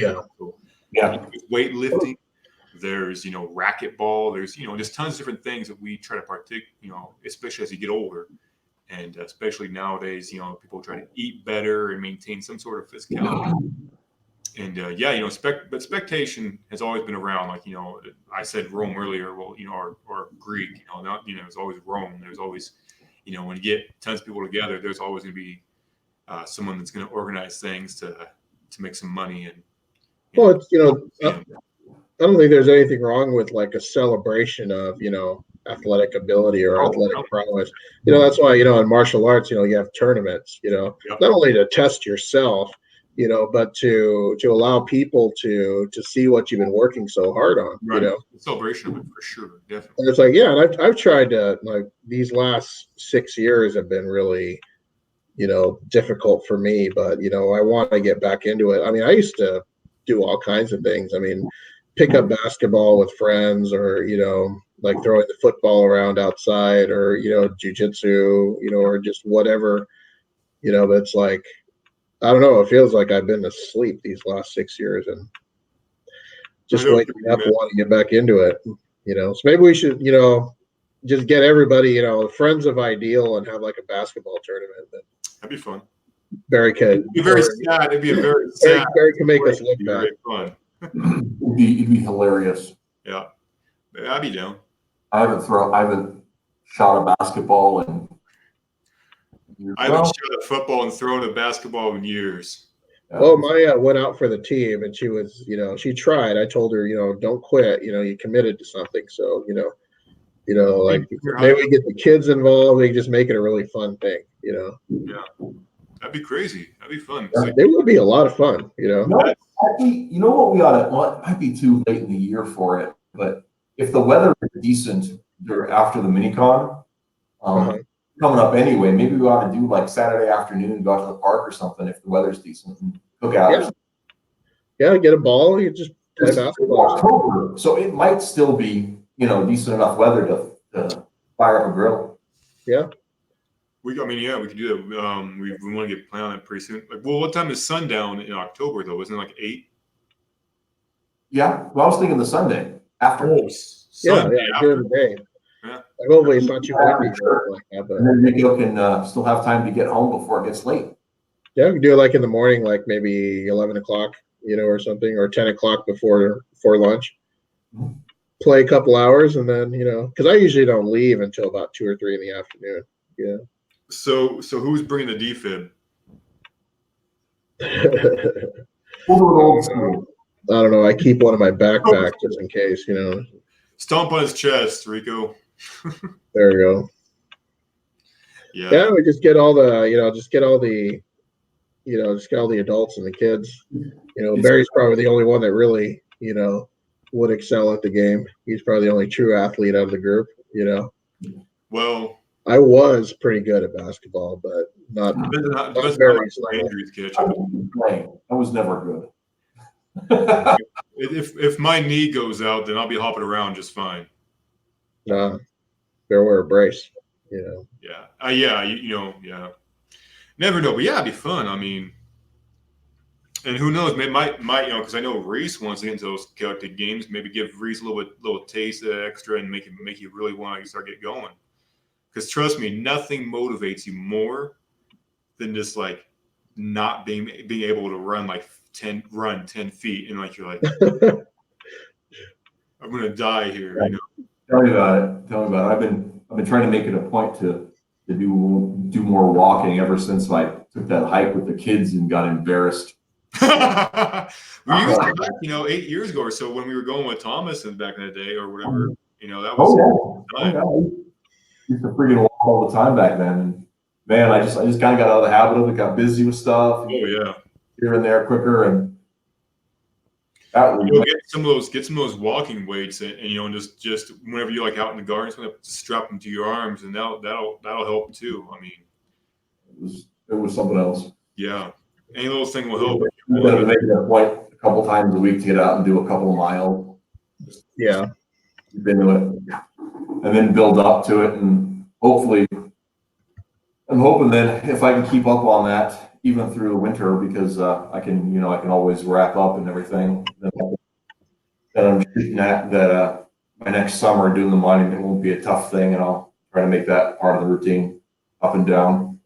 weightlifting. There's racquetball. There's there's tons of different things that we try to partake. Especially as you get older, and especially nowadays, people try to eat better and maintain some sort of physicality. And but expectation has always been around. Like I said Rome earlier. Well, or Greek. There's always Rome. There's always when you get tons of people together, there's always going to be someone that's going to organize things to make some money. And Well, it's, yeah. I don't think there's anything wrong with like a celebration of, athletic ability or athletic prowess. That's why, in martial arts, you have tournaments, Yep. not only to test yourself, but to allow people to see what you've been working so hard on, Right. The celebration of it for sure. Definitely. And it's like, yeah, and I've tried to, like, these last 6 years have been really, difficult for me, but, I want to get back into it. I mean, I used to do all kinds of things. I mean, pick up basketball with friends, or like throwing the football around outside, or jujitsu, or just whatever, but it's like, I don't know, it feels like I've been asleep these last 6 years, and just waking up wanting to get back into it, so maybe we should, just get everybody, friends of Ideal, and have like a basketball tournament. That'd be fun. Barry could. It'd be very sad. It'd be a very sad. Barry can make us look bad. Very fun. It'd be hilarious. Yeah, I'd be down. I haven't shot a basketball in years. I haven't shot a football and thrown a basketball in years. Well, Maya went out for the team, and she was, she tried. I told her, don't quit. You committed to something, so like maybe we get the kids involved. We just make it a really fun thing. Yeah, that'd be crazy. That'd be fun. It would be a lot of fun. Actually, you know what we ought to? Well, it might be too late in the year for it, but if the weather is decent after the minicon, coming up anyway, maybe we ought to do like Saturday afternoon, go out to the park or something if the weather's decent, and cook out. Yeah, get a ball. You just play basketball. October, so it might still be decent enough weather to fire up a grill. Yeah. We could do that. We want to get planned on it pretty soon. Like, well, what time is sundown in October though? Isn't it like 8? Yeah. Well, I was thinking the Sunday after. During the day. Yeah. Like, hopefully it's not too windy like that. But and then Nico can still have time to get home before it gets late. Yeah, we can do it like in the morning, like maybe 11 o'clock, or something, or 10 o'clock before lunch. Play a couple hours, and then because I usually don't leave until about 2 or 3 in the afternoon. Yeah. So who's bringing the defib? I don't know. I keep one in my backpack just in case, Stomp on his chest, Rico. There you go. Yeah, we just get all the, just get all the adults and the kids. Barry's probably the only one that really, would excel at the game. He's probably the only true athlete out of the group, Well, I was pretty good at basketball, but not Barry's level. I was never good. If my knee goes out, then I'll be hopping around just fine. Better wear a brace. Yeah. Yeah. Never know, but yeah, it'd be fun. I mean, and who knows? Maybe might because I know Reese wants to get into those collected games. Maybe give Reese a little taste of extra and make you really want to start get going. Because trust me, nothing motivates you more than just like not being able to run 10 feet, and like you're like, I'm gonna die here. Tell me about it. I've been trying to make it a point to do more walking ever since I took that hike with the kids and got embarrassed. We used to back, 8 years ago or so when we were going with Thomas and back in the day or whatever. That was Used to freaking walk all the time back then. And man, I just kind of got out of the habit of it. Got busy with stuff. Oh yeah, here and there quicker, and get some of those walking weights, and just whenever you're like out in the garden, just strap them to your arms, and that'll help too. I mean, it was something else. Yeah, any little thing will help. I'm gonna make it a point a couple times a week to get out and do a couple of miles. Yeah, keep into it, and then build up to it, and hopefully, I'm hoping that if I can keep up on that even through the winter, because I can always wrap up and everything. That I'm shooting at that my next summer doing the mining, it won't be a tough thing, and I'll try to make that part of the routine up and down.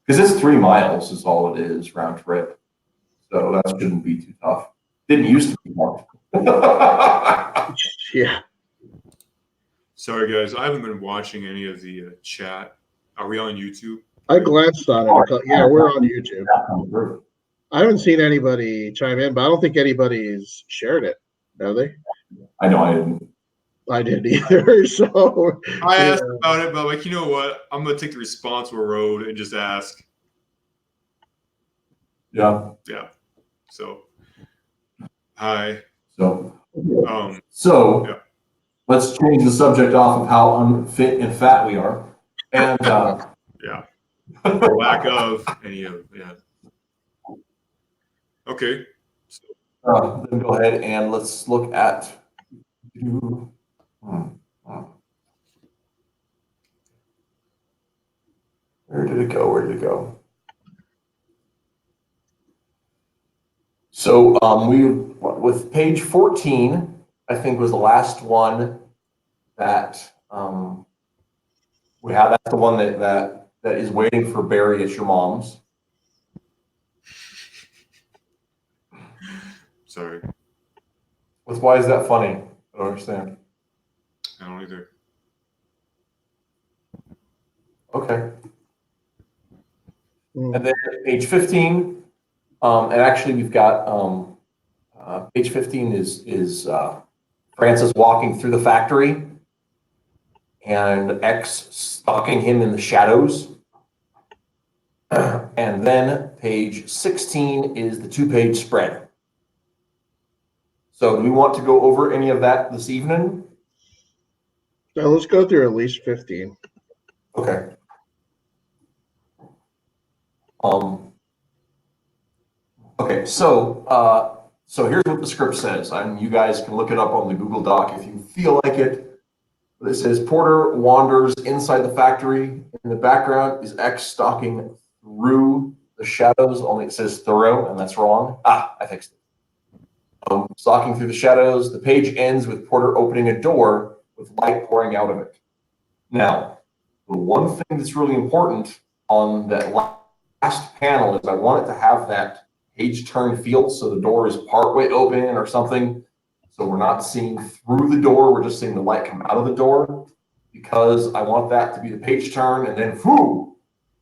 Because it's 3 miles is all it is round trip, so that shouldn't be too tough. Didn't used to be hard. Yeah. Sorry guys, I haven't been watching any of the chat. Are we on YouTube? I glanced on it. Yeah, we're on YouTube. That come through. I haven't seen anybody chime in, but I don't think anybody's shared it. Have they? I know I didn't. I didn't either. So I yeah. asked about it, but like, you know what? I'm gonna take the responsible road and just ask. Yeah. Yeah. So, hi. So. Um. So. Yeah. Let's change the subject off of how unfit and fat we are, and Yeah. Or lack of any of. Yeah. Okay. then go ahead and let's look at. Where did it go? Where did it go? So we with page 14, I think was the last one that we have. That's the one that is waiting for Barry at your mom's. Sorry. Why is that funny? I don't understand. I don't either. Okay. And then page 15, and actually we've got page 15 is Francis walking through the factory and X stalking him in the shadows. And then page 16 is the 2-page spread. So do we want to go over any of that this evening? So let's go through at least 15. Okay. Okay, so here's what the script says, and you guys can look it up on the Google Doc if you feel like it. It says Porter wanders inside the factory. In the background is X stalking through the shadows, only it says thorough, and that's wrong. I fixed it. Stalking through the shadows. The page ends with Porter opening a door with light pouring out of it. Now, the one thing that's really important on that last panel is I want it to have that page turn feel, so the door is partway open or something. So we're not seeing through the door, we're just seeing the light come out of the door, because I want that to be the page turn and then whoo,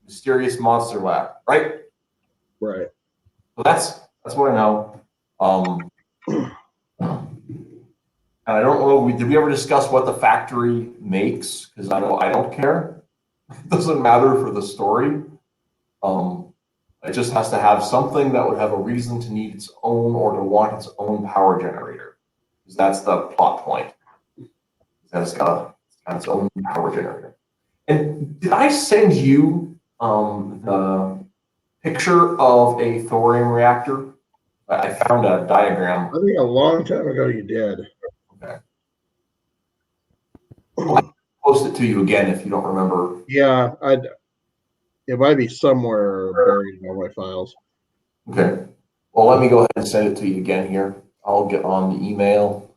mysterious monster lab, right? Right. So that's what I know. And I don't know, did we ever discuss what the factory makes? Because I don't care. It doesn't matter for the story. It just has to have something that would have a reason to need its own or to want its own power generator. Because that's the plot point. That it's got its own power generator. And did I send you the picture of a thorium reactor? I found a diagram. I think a long time ago you did. Okay. I'll post it to you again if you don't remember. Yeah, it might be somewhere buried in all my files. Okay. Well, let me go ahead and send it to you again here. I'll get on the email.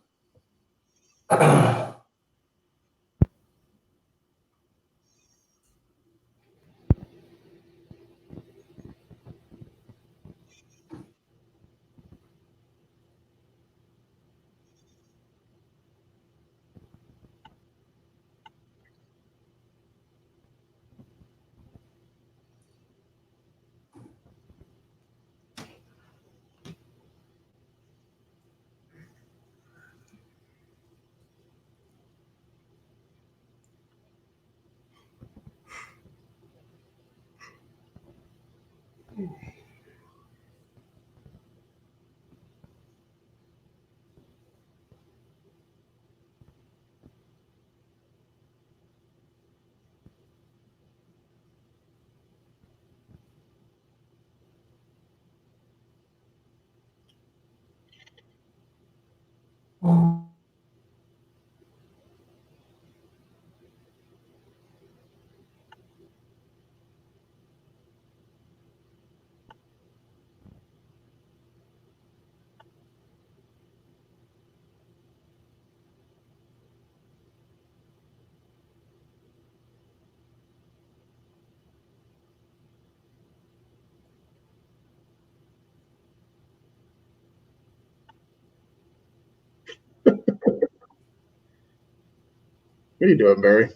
What are you doing, Barry?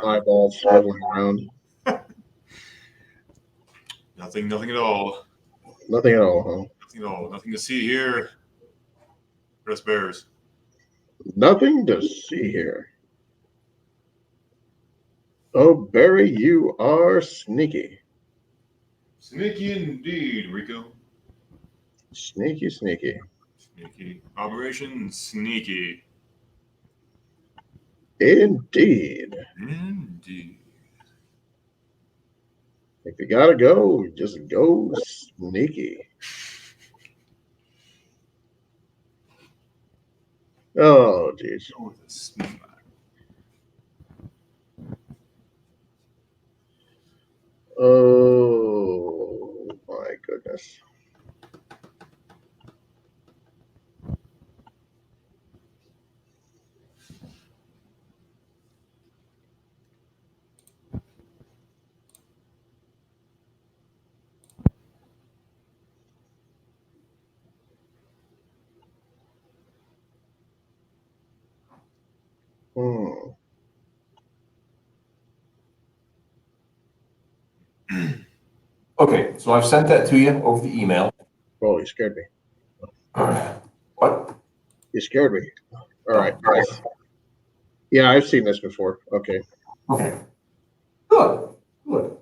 Eyeballs swiveling around. Nothing at all. Nothing at all, huh? Nothing at all. Nothing to see here. Press bears. Nothing to see here. Oh, Barry, you are sneaky. Sneaky indeed, Rico. Sneaky, sneaky. Sneaky. Operation Sneaky. Indeed. Indeed. If you gotta go, just go sneaky. Oh, jeez. Go with a smile. Oh, my goodness. Hmm. Okay, so I've sent that to you over the email. Oh, you scared me. What? You scared me. All right. Yeah, I've seen this before. Okay. Okay. Good. Good.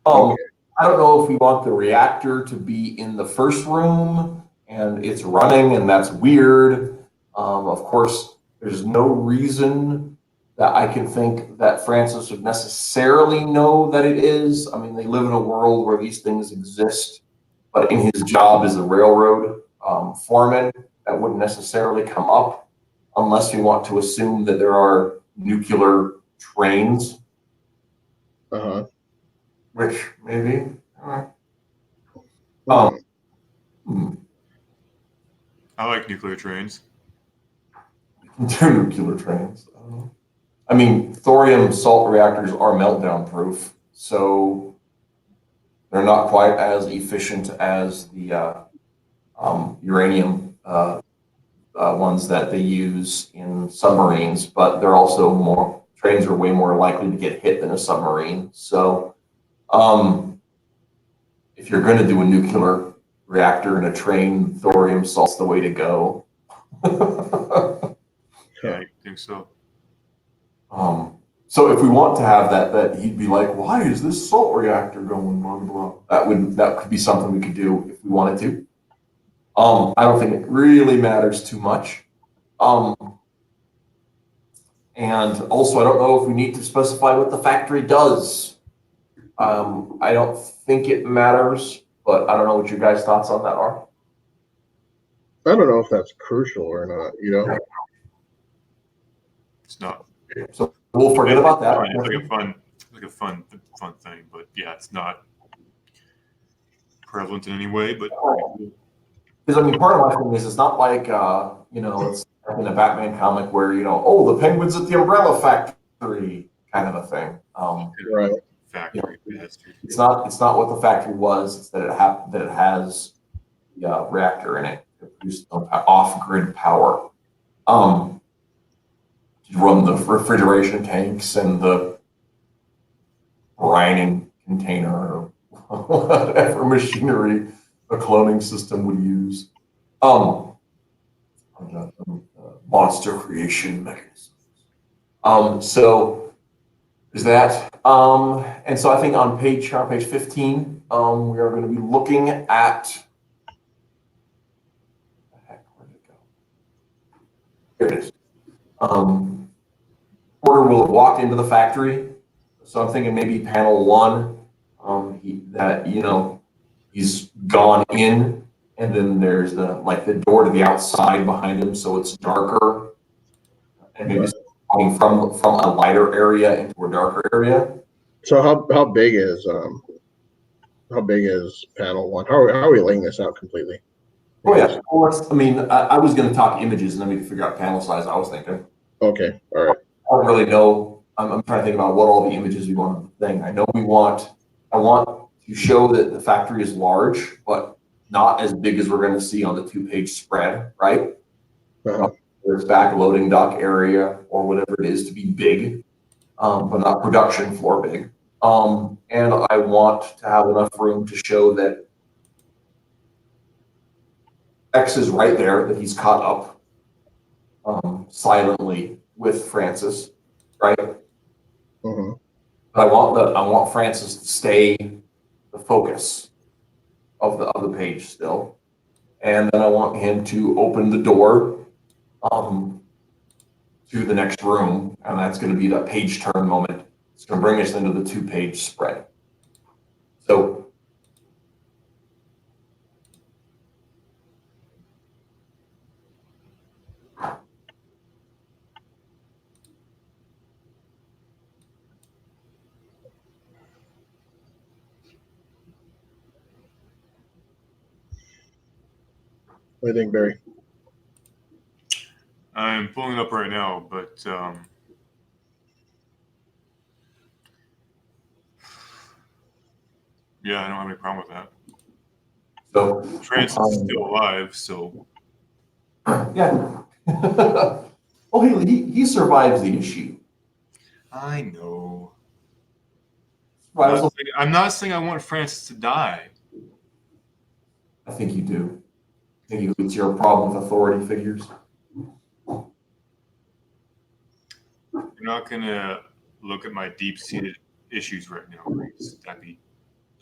Okay. I don't know if we want the reactor to be in the first room and it's running and that's weird. Of course, there's no reason that I can think that Francis would necessarily know that it is. I mean, they live in a world where these things exist, but in his job as a railroad foreman, that wouldn't necessarily come up unless we want to assume that there are nuclear trains, Uh-huh. which maybe. Hmm. I like nuclear trains. Nuclear trains. I mean, thorium salt reactors are meltdown proof, so they're not quite as efficient as the uranium ones that they use in submarines, but they're also more, trains are way more likely to get hit than a submarine. So if you're going to do a nuclear reactor in a train, thorium salt's the way to go. Yeah, I think so. So if we want to have that he'd be like, why is this salt reactor going blah blah blah? That could be something we could do if we wanted to. I don't think it really matters too much. And also, I don't know if we need to specify what the factory does. I don't think it matters, but I don't know what your guys' thoughts on that are. I don't know if that's crucial or not, you know? It's not. So we'll forget about that. It's like a fun thing, but yeah, it's not prevalent in any way. But because I mean, part of my thing is it's not like it's like in a Batman comic where oh, the Penguin's at the Umbrella Factory kind of a thing. Right. Factory bastard. It's not what the factory was. It's that it has the reactor in it to produce off-grid power. To run the refrigeration tanks and the brining container or whatever machinery a cloning system would use. Monster creation mechanisms. So is that. And so I think on page 15, we are going to be looking at. Where'd it go? Here it is. Porter will have walked into the factory. So I'm thinking maybe panel 1, he's gone in, and then there's the door to the outside behind him, so it's darker, and maybe coming from a lighter area into a darker area. So how big is panel 1? How are we laying this out completely? Oh yeah. Well, I was going to talk images, and then we can figure out panel size. I was thinking. Okay. All right. I don't really know. I'm trying to think about what all the images we want on the thing. I know I want to show that the factory is large, but not as big as we're going to see on the 2-page spread, right? Uh-huh. There's back loading dock area or whatever it is to be big. but not production floor big. And I want to have enough room to show that X is right there, that he's caught up silently with Francis, right? Mm-hmm. But I want Francis to stay the focus of the page still, and then I want him to open the door to the next room, and that's going to be that page turn moment. It's going to bring us into the 2-page spread. So What do you think, Barry? I'm pulling it up right now, but yeah, I don't have any problem with that. So Francis is still alive, so yeah. Well, he survives the issue. I know. Survives. I'm not saying I want Francis to die. I think you do. I think it's your problem with authority figures. You're not gonna look at my deep-seated issues right now, Reese. That'd be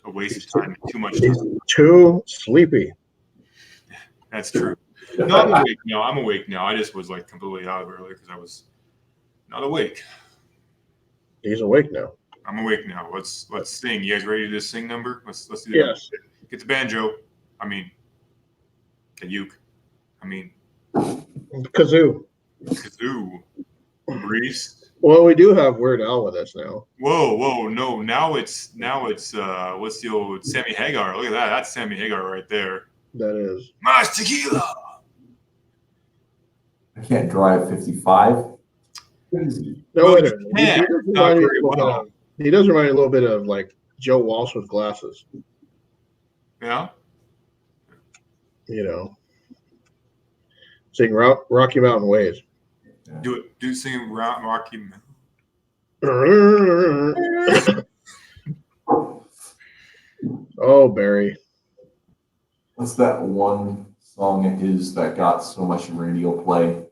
a waste of time and too much He's time. too sleepy. That's true. No, I'm awake now. I'm awake now. I just was like completely out of it earlier because I was not awake. He's awake now. I'm awake now. Let's sing. You guys ready to sing number? Let's do that. Yes. Get the banjo. I mean, the uke. I mean, Kazoo. kazoo. Reese. Well, we do have Weird Al with us now. Whoa, no. Now it's what's the old Sammy Hagar? Look at that. That's Sammy Hagar right there. That is. Mas tequila. I can't drive 55. Crazy. No, Well, wait a you minute. can. He does Not remind me very well. he does remind me a little bit of like Joe Walsh with glasses. Yeah. You know, sing Rocky Mountain Ways. Do it. Do sing Rocky Mountain. Oh, Barry. What's that one song of his that got so much radio play?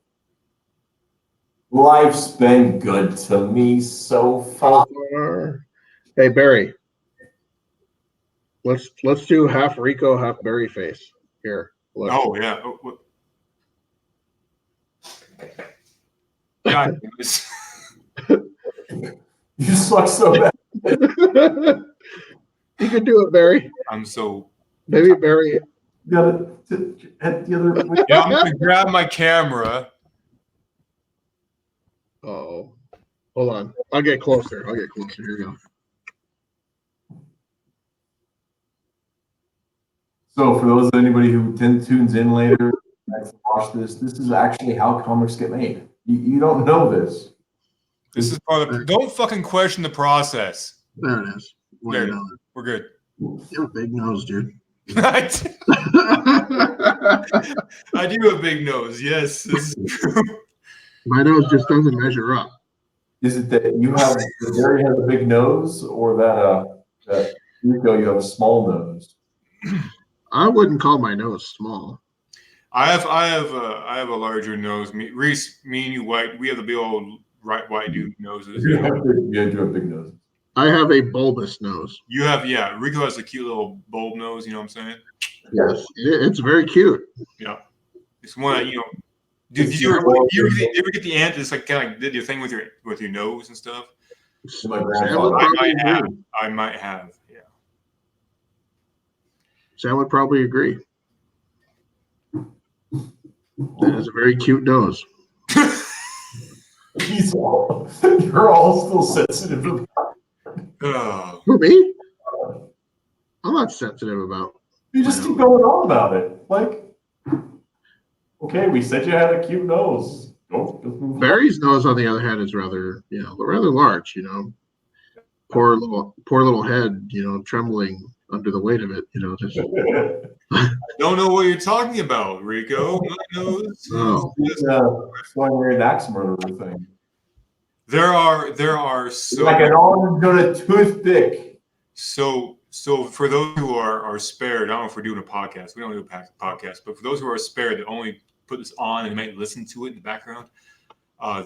Life's been good to me so far. Hey, Barry. Let's do half Rico, half Barry face. Here. Look. Oh yeah. Oh, what? God, this- You suck so bad. You can do it, Barry. I'm so. Maybe Barry. You gotta at the other. Yeah, I'm gonna grab my camera. Oh, hold on. I'll get closer. Here we go. So for those anybody who tunes in later to watch this is actually how comics get made. You don't know this. This is part of. Don't fucking question the process. There it is. There it is. We're good. You have a big nose, dude. I do have a big nose. Yes, this is true. My nose just doesn't measure up. Is it that Barry has a big nose, or that Rico you have a small nose? I wouldn't call my nose small. I have a larger nose. Reese, me and you, white. We have the big old white dude noses. You do have big noses. I have a bulbous nose. You have, yeah. Rico has a cute little bulb nose. You know what I'm saying? Yes, it's very cute. Yeah. It's one that, you know. Dude, did you ever get the ant that's like kind of did your thing with your nose and stuff? My Sam would grandfather. probably agree. I might have. Yeah. Sam would probably agree. That is a very cute nose. You're all still sensitive about Oh. For me? I'm not sensitive about. You just keep going on about it. Like, okay, we said you had a cute nose. Go move on. Barry's nose, on the other hand, is rather large. Poor little head. Trembling under the weight of it. Just. Don't know what you're talking about, Rico. My nose. Oh. Flying Mary Axe murderer thing. There are so like an orange on a toothpick. So for those who are spared, I don't know if we're doing a podcast. We don't do a podcast, but for those who are spared that only put this on and might listen to it in the background,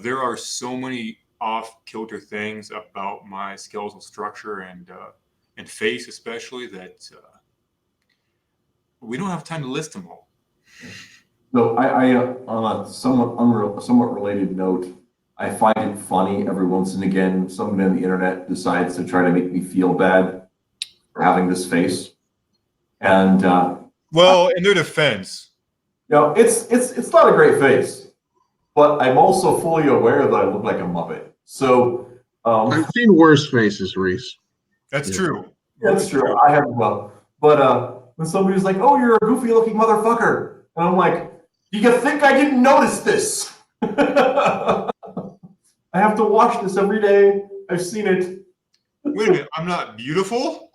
there are so many off-kilter things about my skeletal structure and face, especially, that we don't have time to list them all. So I on a somewhat related note, I find it funny every once and again someone on the internet decides to try to make me feel bad for having this face, and Well, in their defense, it's not a great face, but I'm also fully aware that I look like a Muppet. So I've seen worse faces, Reese. that's true. that's true. I have but when somebody's like, "Oh, you're a goofy-looking motherfucker," and I'm like, "Do you think I didn't notice this?" I have to watch this every day. I've seen it. Wait a minute, I'm not beautiful?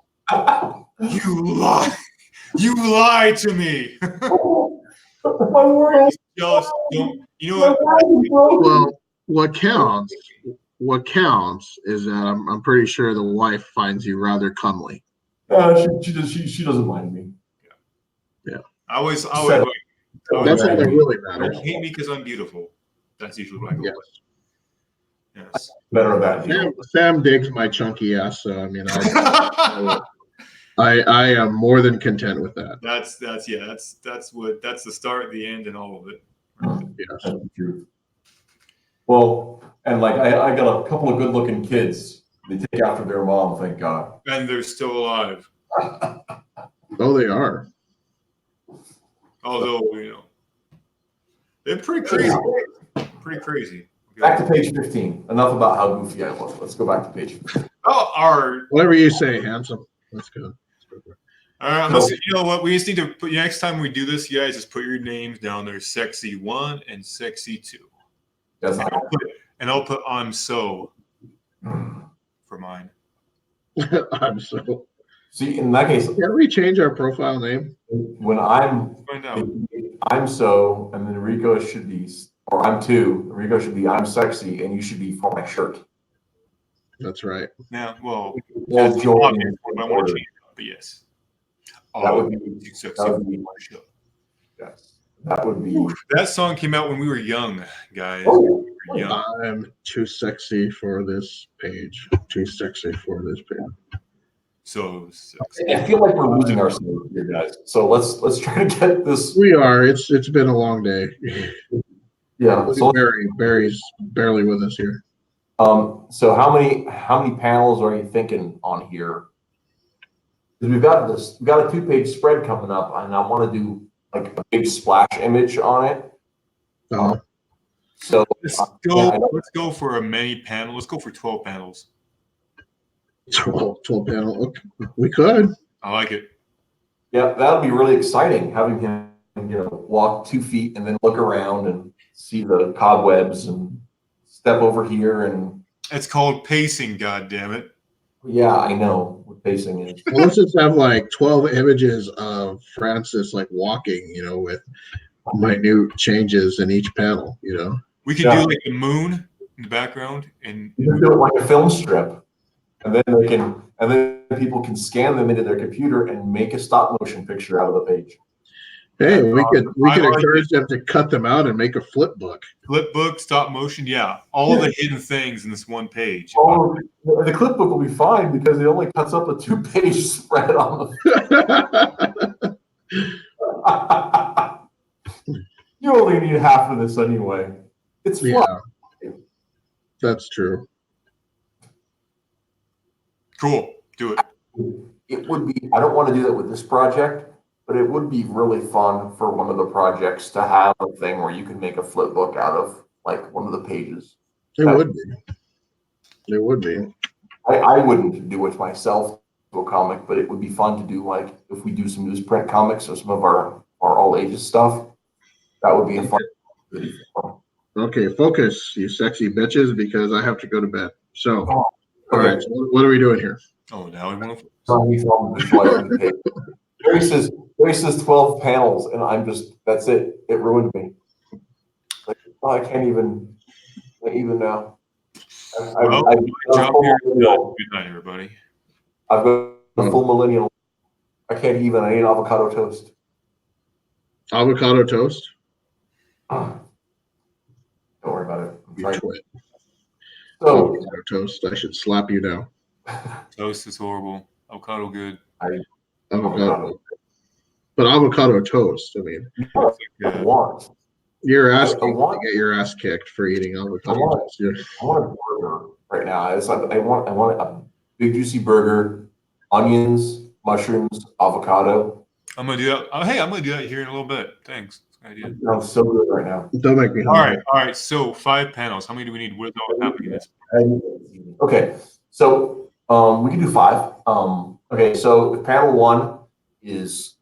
You lie. You lied to me. My world. Jealous. Don't. You know what? Well, what counts is that I'm pretty sure the wife finds you rather comely. She doesn't mind me. I always That's all that really matters. hate me because I'm beautiful. That's usually what I go Yes. with. Yes. Better at that. Sam digs my chunky ass, so I mean, I am more than content with that. that's the start, the end, and all of it. Yes. That's the truth. Well, and like I got a couple of good-looking kids. They take after their mom, thank God. And they're still alive. Oh, they are. Although, they're pretty crazy. Pretty crazy. Back to page 15. Enough about how goofy I look. Let's go back to page 15. Oh, Whatever you say, handsome. Let's go. all right. You know what? We just need to put. Next time we do this, you guys just put your names down there: Sexy 1 and Sexy 2. That's And not I'll put I'm so for mine. I'm so. See, in that case, Can we change our profile name? when I'm Find out. so, and then Rico should be, or I'm two. Rico should be I'm sexy, and you should be for my shirt. That's right. Now, well, Well, that's Jordan, obvious, I want to change it up, but yes. That would be- Too Sexy that would for be- my show. yes, that would be. That song came out when we were young, guys. Oh, We were young. I'm too sexy for this page. Too sexy for this page. So sexy. I feel like we're losing ourselves here, guys. So let's try to get this. We are. It's been a long day. Yeah. So Barry's barely with us here. so how many panels are you thinking on here? Because we've got a 2-page spread coming up, and I want to do like a big splash image on it. Uh, So Let's go for a many panel. Let's go for 12 panels. 12 panel. Okay. We could. I like it. yeah, that'll be really exciting having him, walk 2 feet and then look around and see the cobwebs and step over here and It's called pacing, God damn it. yeah, I know what pacing is. Well, let's just have like 12 images of Francis like walking, with minute changes in each panel, We could Yeah. do like the moon in the background, and You can do it like a film strip, and then people can scan them into their computer and make a stop motion picture out of the page. Hey, we could I like encourage them to cut them out and make a flip book. flip book, stop motion. Yeah, all the hidden things in this one page. Oh, the clip book will be fine because it only cuts up a 2-page spread on the. You only need half of this anyway. It's fun. Yeah, that's true. Cool. Do it. It would be. I don't want to do that with this project, but it would be really fun for one of the projects to have a thing where you can make a flip book out of like one of the pages. It would be. It would be. I wouldn't do it myself to a comic, but it would be fun to do like if we do some newsprint comics or some of our all ages stuff. That would be a fun. Okay, focus, you sexy bitches, because I have to go to bed. So, all Okay. right, so what are we doing here? Oh, now we want to. Barry says 12 panels, and that's it. It ruined me. Like, I can't even now. Well, I've my job here is done. Good night, everybody. I've got the full millennial. I can't even. I need avocado toast. Avocado toast? Don't worry about it. I'm You trying. twit. So, Avocado toast. I should slap you now. Toast is horrible. Avocado good. Avocado. But avocado toast, I mean, I want. you're I asking want. to get your ass kicked for eating I avocado want. toast. You're, I want a burger right now. It's like I want a big juicy burger, onions, mushrooms, avocado. I'm gonna do that. Oh, hey, I'm gonna do that here in a little bit. Thanks. That's a good idea. Sounds so good right now. don't make me All hungry. right. So 5 panels. How many do we need? What is all happening in this? Okay, so we can do 5. Okay, so panel 1 is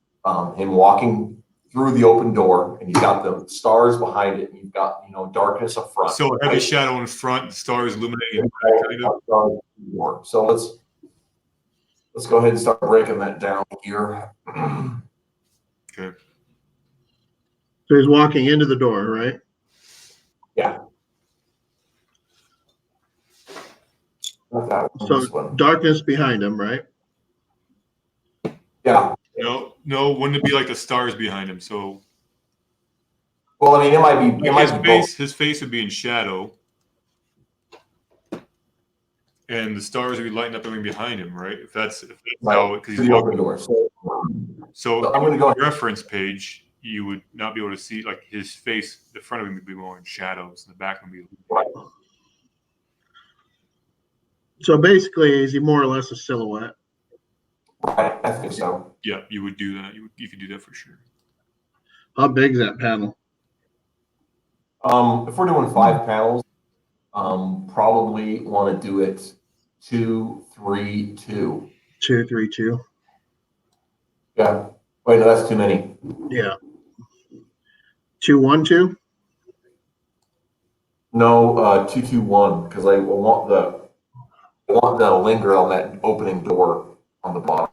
him walking through the open door, and you've got the stars behind it, and you've got darkness up front. So heavy shadow in front, the stars illuminating. Kind of. So let's go ahead and start breaking that down here. Okay. So he's walking into the door, right? Yeah. Not that one, So this one. darkness behind him, right? Yeah. No. Wouldn't it be like the stars behind him? So Well, I mean, it might be his face would be in shadow, and the stars would be lighting up everything behind him, right? If that's how, because he's the open walking. door. So I'm going to go. reference page, you would not be able to see like his face. The front of him would be more in shadows, and the back would be. Right. So basically, is he more or less a silhouette? Right, I think so. Yeah, you would do that. You could do that for sure. How big is that panel? If we're doing 5 panels, probably want to do it 2, 3, 2. 2, 3, 2. Yeah. Wait, no, that's too many. Yeah. 2, 1, 2. No, 2, 2, 1, because I want to linger on that opening door on the bottom.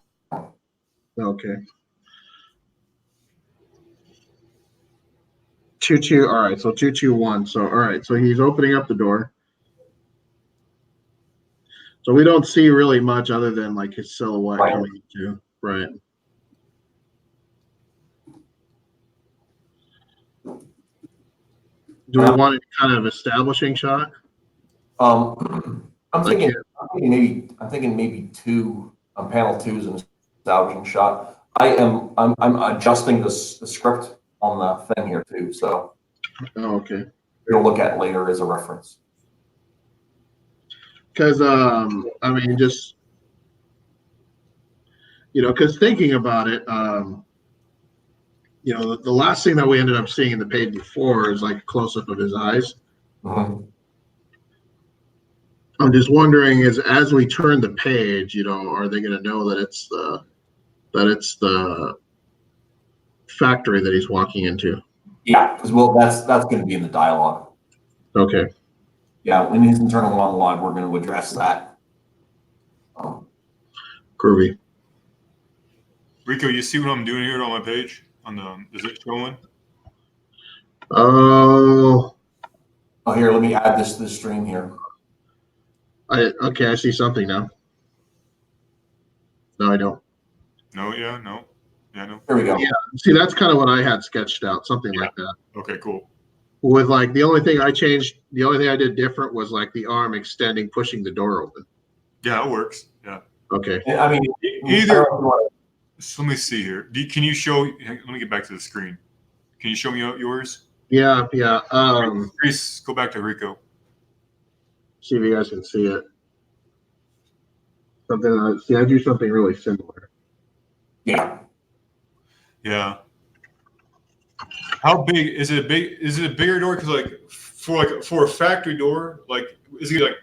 Okay. 2, 2. All right. So 2, 2, 1. So all right. So he's opening up the door. So we don't see really much other than like his silhouette Right. coming into. Right. Do we want any kind of establishing shot? I'm thinking maybe 2. Panel 2 is an establishing shot. I'm adjusting the script on the thing here too, so Oh, okay. we'll look at later as a reference. Because I mean, just because thinking about it, the last thing that we ended up seeing in the page before is like a close up of his eyes. Mm-hmm. I'm just wondering, as we turn the page, are they going to know that it's the factory that he's walking into? Yeah, because that's going to be in the dialogue. Okay. Yeah, in his internal monologue, we're going to address that. Groovy. Rico, you see what I'm doing here on my page? Is it showing? Oh, Here, let me add this to the stream here. okay, I see something now. No, I don't. No. No. Here we go. Yeah, see, that's kind of what I had sketched out, something like that. Okay, cool. With like the only thing I did different was like the arm extending, pushing the door open. Yeah, it works. Yeah. Okay. I mean, Either. So let me see here. Can you show? Let me get back to the screen. Can you show me yours? Yeah. Reese, go back to Rico. See if you guys can see it. I do something really similar. Yeah. Yeah. How big is it? Is it a bigger door? Because for a factory door, is it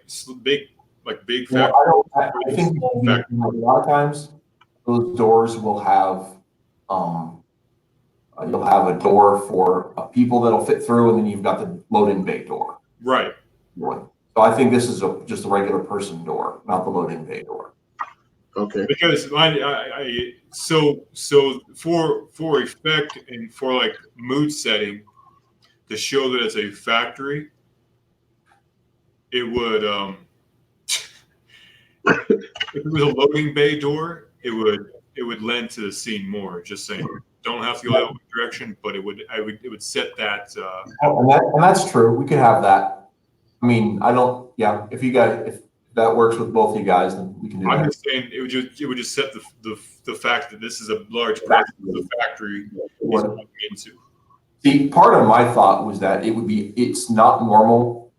big factory? Well, I think a lot of times those doors will have you'll have a door for people that'll fit through, and then you've got the loading bay door. Right. So I think this is just a regular person door, not the loading bay door. Okay. Because so for effect and for mood setting to show that it's a factory, it would if it was a loading bay door, it would lend to the scene more. Just saying, don't have to go that direction, but it would set that. And that's true. We could have that. I mean, I don't. Yeah, if that works with both you guys, then we can do I'm that. just saying it would just set the fact that this is a large portion of the factory he's walking into. See, part of my thought was that it's not normal.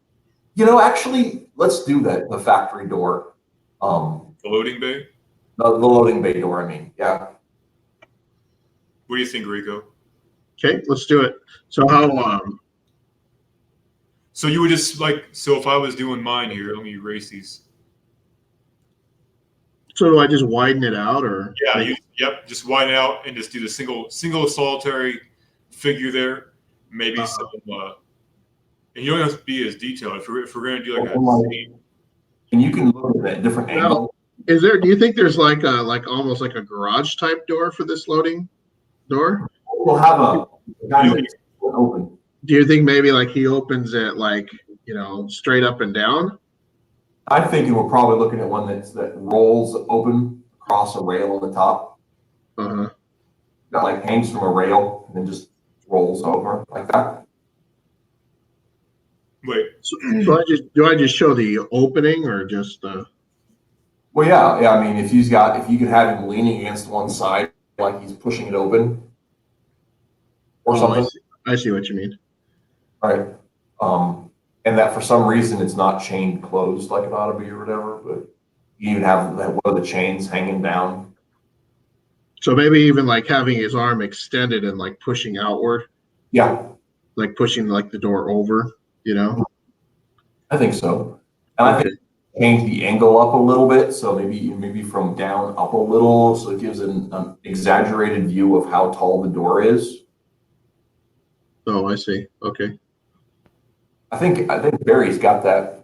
Actually, let's do that. The factory door, The loading bay. the loading bay door. I mean, yeah. What do you think, Rico? Okay, let's do it. So how So you would just so if I was doing mine here, let me erase these. so do I just widen it out or Yeah, just widen it out and just do the single solitary figure there. Maybe some, and you don't have to be as detailed. If we're going to do like a scene. And you can look at that different angle. do you think there's like almost like a garage type door for this loading door? We'll have a guy that's open. Do you think maybe like he opens it straight up and down? I'm thinking we're probably looking at one that rolls open across a rail on the top. Uh-huh. That like hangs from a rail and then just rolls over like that. Wait, So do I just show the opening or just Well, yeah. I mean, if you could have him leaning against one side, like he's pushing it open, or something. I see what you mean. Right. And that for some reason it's not chained closed like it ought to be or whatever, but you even have one of the chains hanging down. So maybe even like having his arm extended and like pushing outward, Yeah, like pushing like the door over, I think so. And I think change the angle up a little bit, so maybe from down up a little, so it gives an exaggerated view of how tall the door is. Oh, I see. Okay. I think Barry's got that.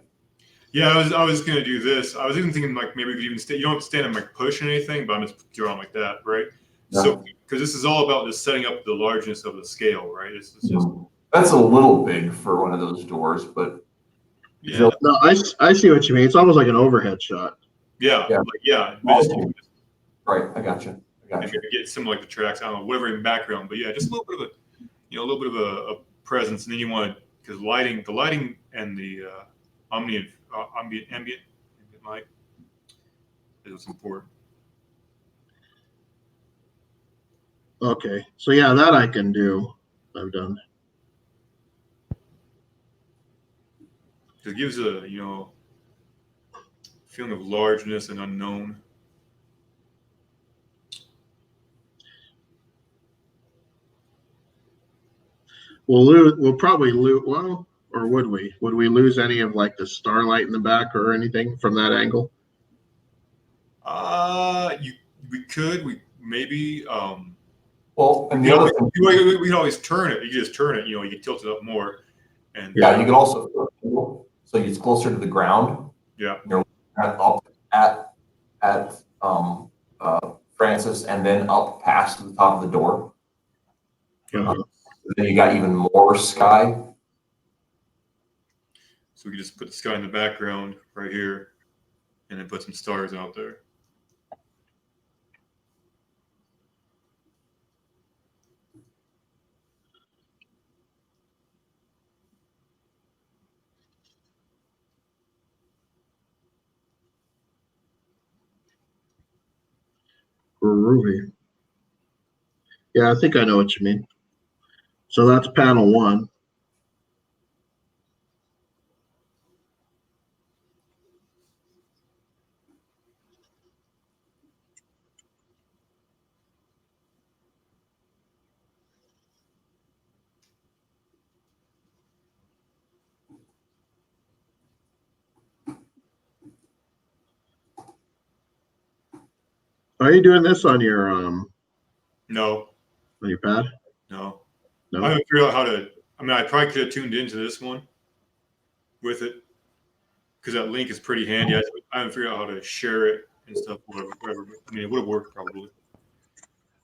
yeah, I was going to do this. I was even thinking like maybe we could even stay. You don't stand and like push anything, but I'm just drawing like that, right? Yeah. So because this is all about just setting up the largeness of the scale, right? It's just That's a little big for one of those doors, but yeah, No, I see what you mean. It's almost like an overhead shot. yeah. Yeah. But just, right. I got you. maybe get some like the tracks. I don't know, whatever in the background, but yeah, just a little bit of a little bit of a presence, and then you want because the lighting and the ambient light is what's important. Okay. So yeah, that I can do. I've done. It gives a feeling of largeness and unknown. We'll probably lose. Well, or would we? Would we lose any of like the starlight in the back or anything from that angle? We could maybe Well, and the other thing, we can always turn it. You can just turn it. You can tilt it up more, and yeah, you can also so it's closer to the ground. yeah. You're up at Francis, and then up past the top of the door. Uh-huh. Then you got even more sky. So we can just put the sky in the background right here, and then put some stars out there. Groovy. Yeah, I think I know what you mean. So that's panel 1. Are you doing this on your No, pad? no. No. I haven't figured out how to. I mean, I probably could have tuned into this one with it because that link is pretty handy. I haven't figured out how to share it and stuff. Whatever. I mean, it would have worked probably.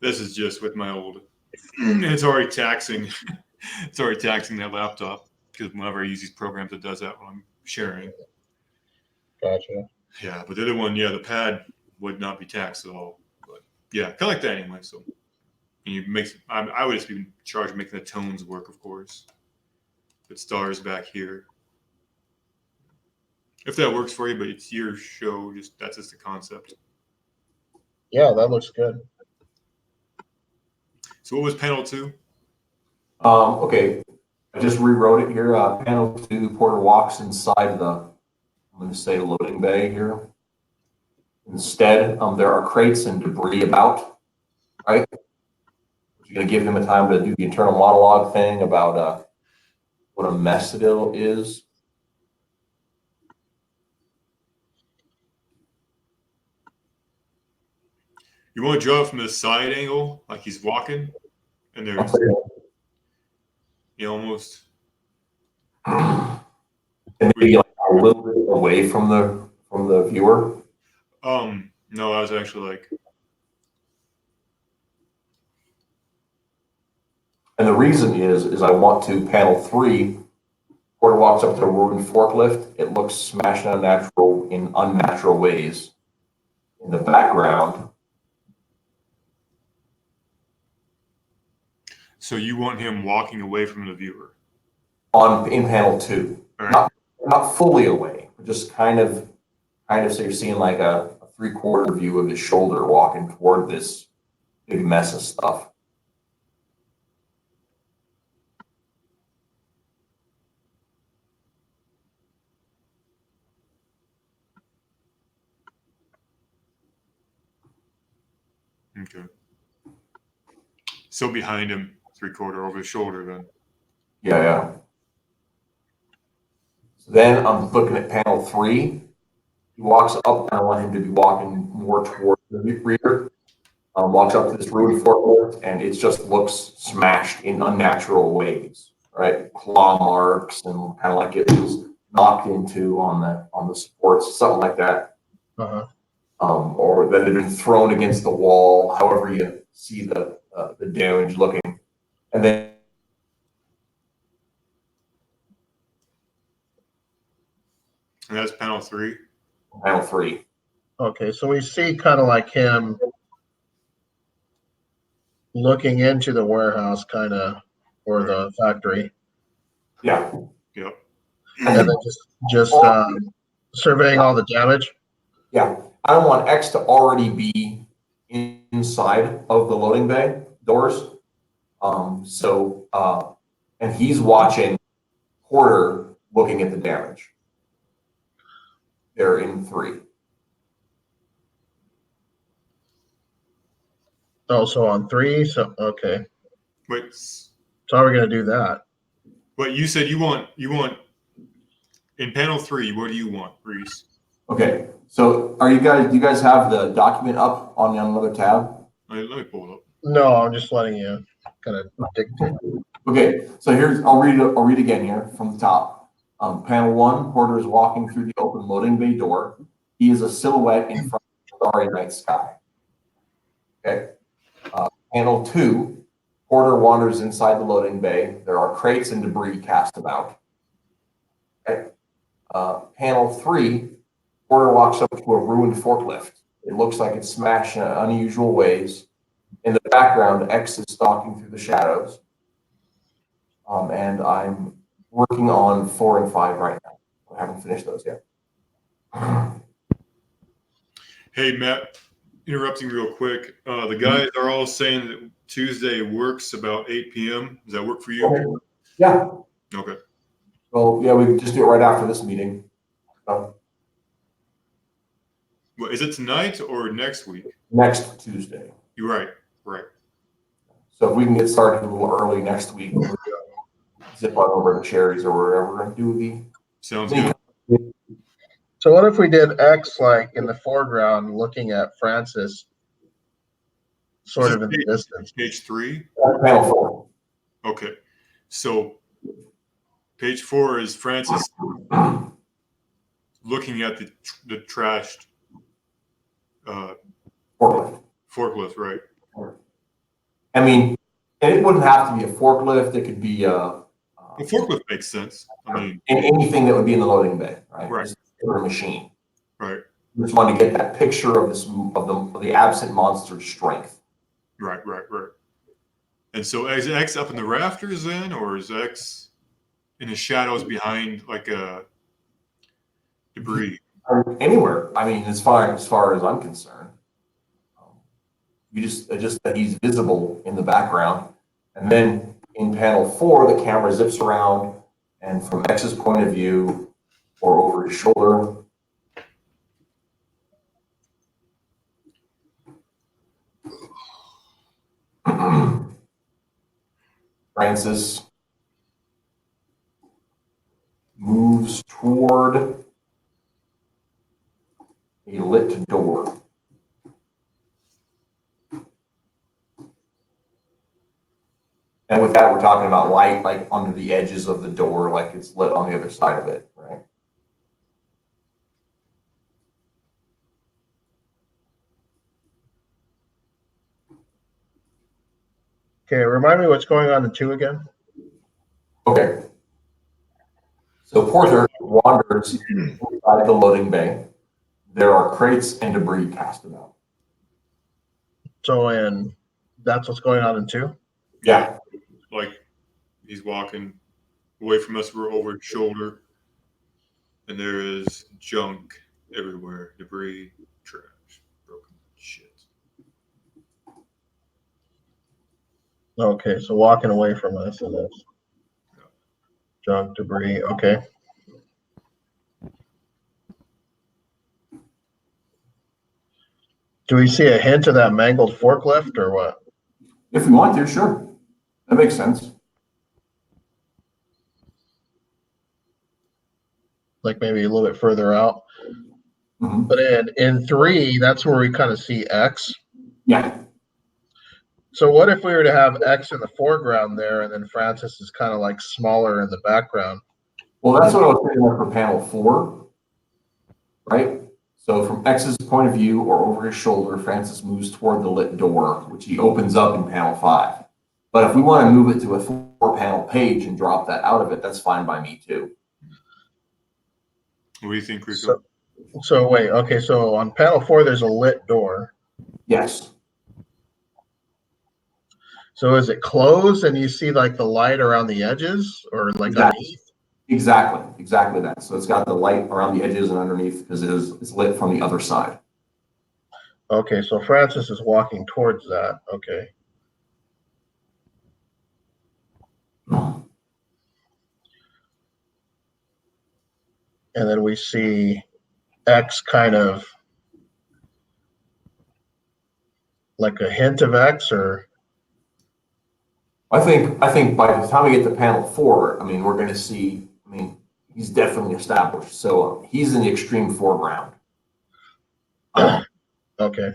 This is just with my old. It's already taxing. It's already taxing that laptop because whenever I use these programs, it does that when I'm sharing. Gotcha. Yeah, but the other one, the pad would not be taxed at all. But yeah, kind of like that anyway. So I would just be in charge of making the tones work, of course. Put stars back here. If that works for you, but it's your show, that's just the concept. Yeah, that looks good. So what was panel 2? Okay, I just rewrote it here. Panel 2, Porter walks inside I'm going to say loading bay here. Instead, there are crates and debris about, right? You're going to give him a time to do the internal monologue thing about what a mess it is. You want to draw it from the side angle, like he's walking, and there's almost And maybe like a little bit away from the viewer. no, I was actually like, and the reason is I want to panel 3. Porter walks up to a ruined forklift. It looks smashed in unnatural ways. In the background. so you want him walking away from the viewer In panel 2, right. not fully away, but just kind of so you're seeing like a 3/4 view of his shoulder walking toward this big mess of stuff. Okay. So behind him, 3/4 over his shoulder, then. Yeah. So then I'm looking at panel 3. He walks up, and I want him to be walking more toward the rear. Walks up to this ruined forklift, and it just looks smashed in unnatural ways, right? Claw marks and kind of like it was knocked into on the supports, something like that. Uh-huh. Or that had been thrown against the wall, however you see the damage looking. And then And that's panel 3. panel 3. Okay, so we see kind of like him looking into the warehouse, kind of, or the factory, Yeah. Yep. and then just surveying all the damage. Yeah. I don't want X to already be inside of the loading bay doors. And he's watching Porter looking at the damage. They're in 3. Oh, so on 3. So okay. Wait. So how are we gonna do that? Wait, you said you want in panel 3. What do you want, Reese? Okay. So do you guys have the document up on another tab? Let me pull it up. No, I'm just letting you kind of dictate. Okay, so I'll read again here from the top. Panel 1, Porter is walking through the open loading bay door. He is a silhouette in front of the starry night sky. Okay. Panel 2, Porter wanders inside the loading bay. There are crates and debris cast about. Okay. Panel 3, Porter walks up to a ruined forklift. It looks like it's smashed in unusual ways. In the background, X is stalking through the shadows. And I'm working on 4 and 5 right now. I haven't finished those yet. Hey, Matt, interrupting real quick. The guys are all saying that Tuesday works about 8 p.m. Does that work for you? Okay. Yeah. Okay. Well, yeah, we can just do it right after this meeting. Well, is it tonight or next week? Next Tuesday. You're right. Right. So if we can get started a little early next week, we'll zip on over to Cherries or wherever and do the. Sounds good. So what if we did X like in the foreground, looking at Francis, sort of in the distance? Page 3. Panel 4. Okay. So page 4 is Francis looking at the trashed forklift, right? I mean, and it wouldn't have to be a forklift. It could be The forklift makes sense. I mean, anything that would be in the loading bay, right? Right. Just a machine. Right. just want to get that picture of the absent monster's strength. Right. And so is X up in the rafters then, or is X in the shadows behind like a debris? Anywhere. I mean, as far as I'm concerned, you just that he's visible in the background, and then in panel 4, the camera zips around, and from X's point of view, or over his shoulder. Francis moves toward a lit door. And with that, we're talking about light like under the edges of the door, like it's lit on the other side of it, right? Okay, remind me what's going on in 2 again. Okay. So Porter wanders inside the loading bay. There are crates and debris cast about. So, and that's what's going on in 2? Yeah. Like he's walking away from us, we're over his shoulder, and there is junk everywhere, debris, trash, broken shit. Okay, so walking away from us and this junk, debris. Okay. Do we see a hint of that mangled forklift or what? If we want to, sure. That makes sense. Like maybe a little bit further out. Mhm. But in 3, that's where we kind of see X. Yeah. So what if we were to have X in the foreground there, and then Francis is kind of like smaller in the background? Well, that's what I was thinking of for panel 4, right? So from X's point of view or over his shoulder, Francis moves toward the lit door, which he opens up in panel 5. But if we want to move it to a 4-panel page and drop that out of it, that's fine by me too. What do you think, Rico? So wait, okay, so on panel 4, there's a lit door. Yes. So is it closed and you see like the light around the edges or like underneath? Exactly that. So it's got the light around the edges and underneath because it's lit from the other side. Okay, so Francis is walking towards that. Okay. And then we see X kind of like a hint of X or I think by the time we get to panel 4, I mean, we're going to see, I mean, he's definitely established. So he's in the extreme foreground. okay.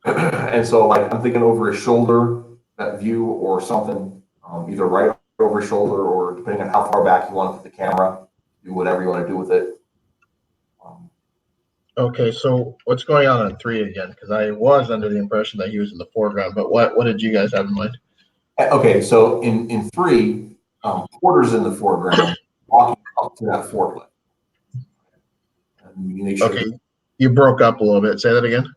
And so like I'm thinking over his shoulder, that view or something, either right over his shoulder or depending on how far back you want to put the camera, do whatever you want to do with it. Okay, so what's going on in 3 again? Because I was under the impression that he was in the foreground, but what did you guys have in mind? Okay, so in 3, Porter's in the foreground, walking up to that forklift. And you make sure. Okay, you broke up a little bit. Say that again.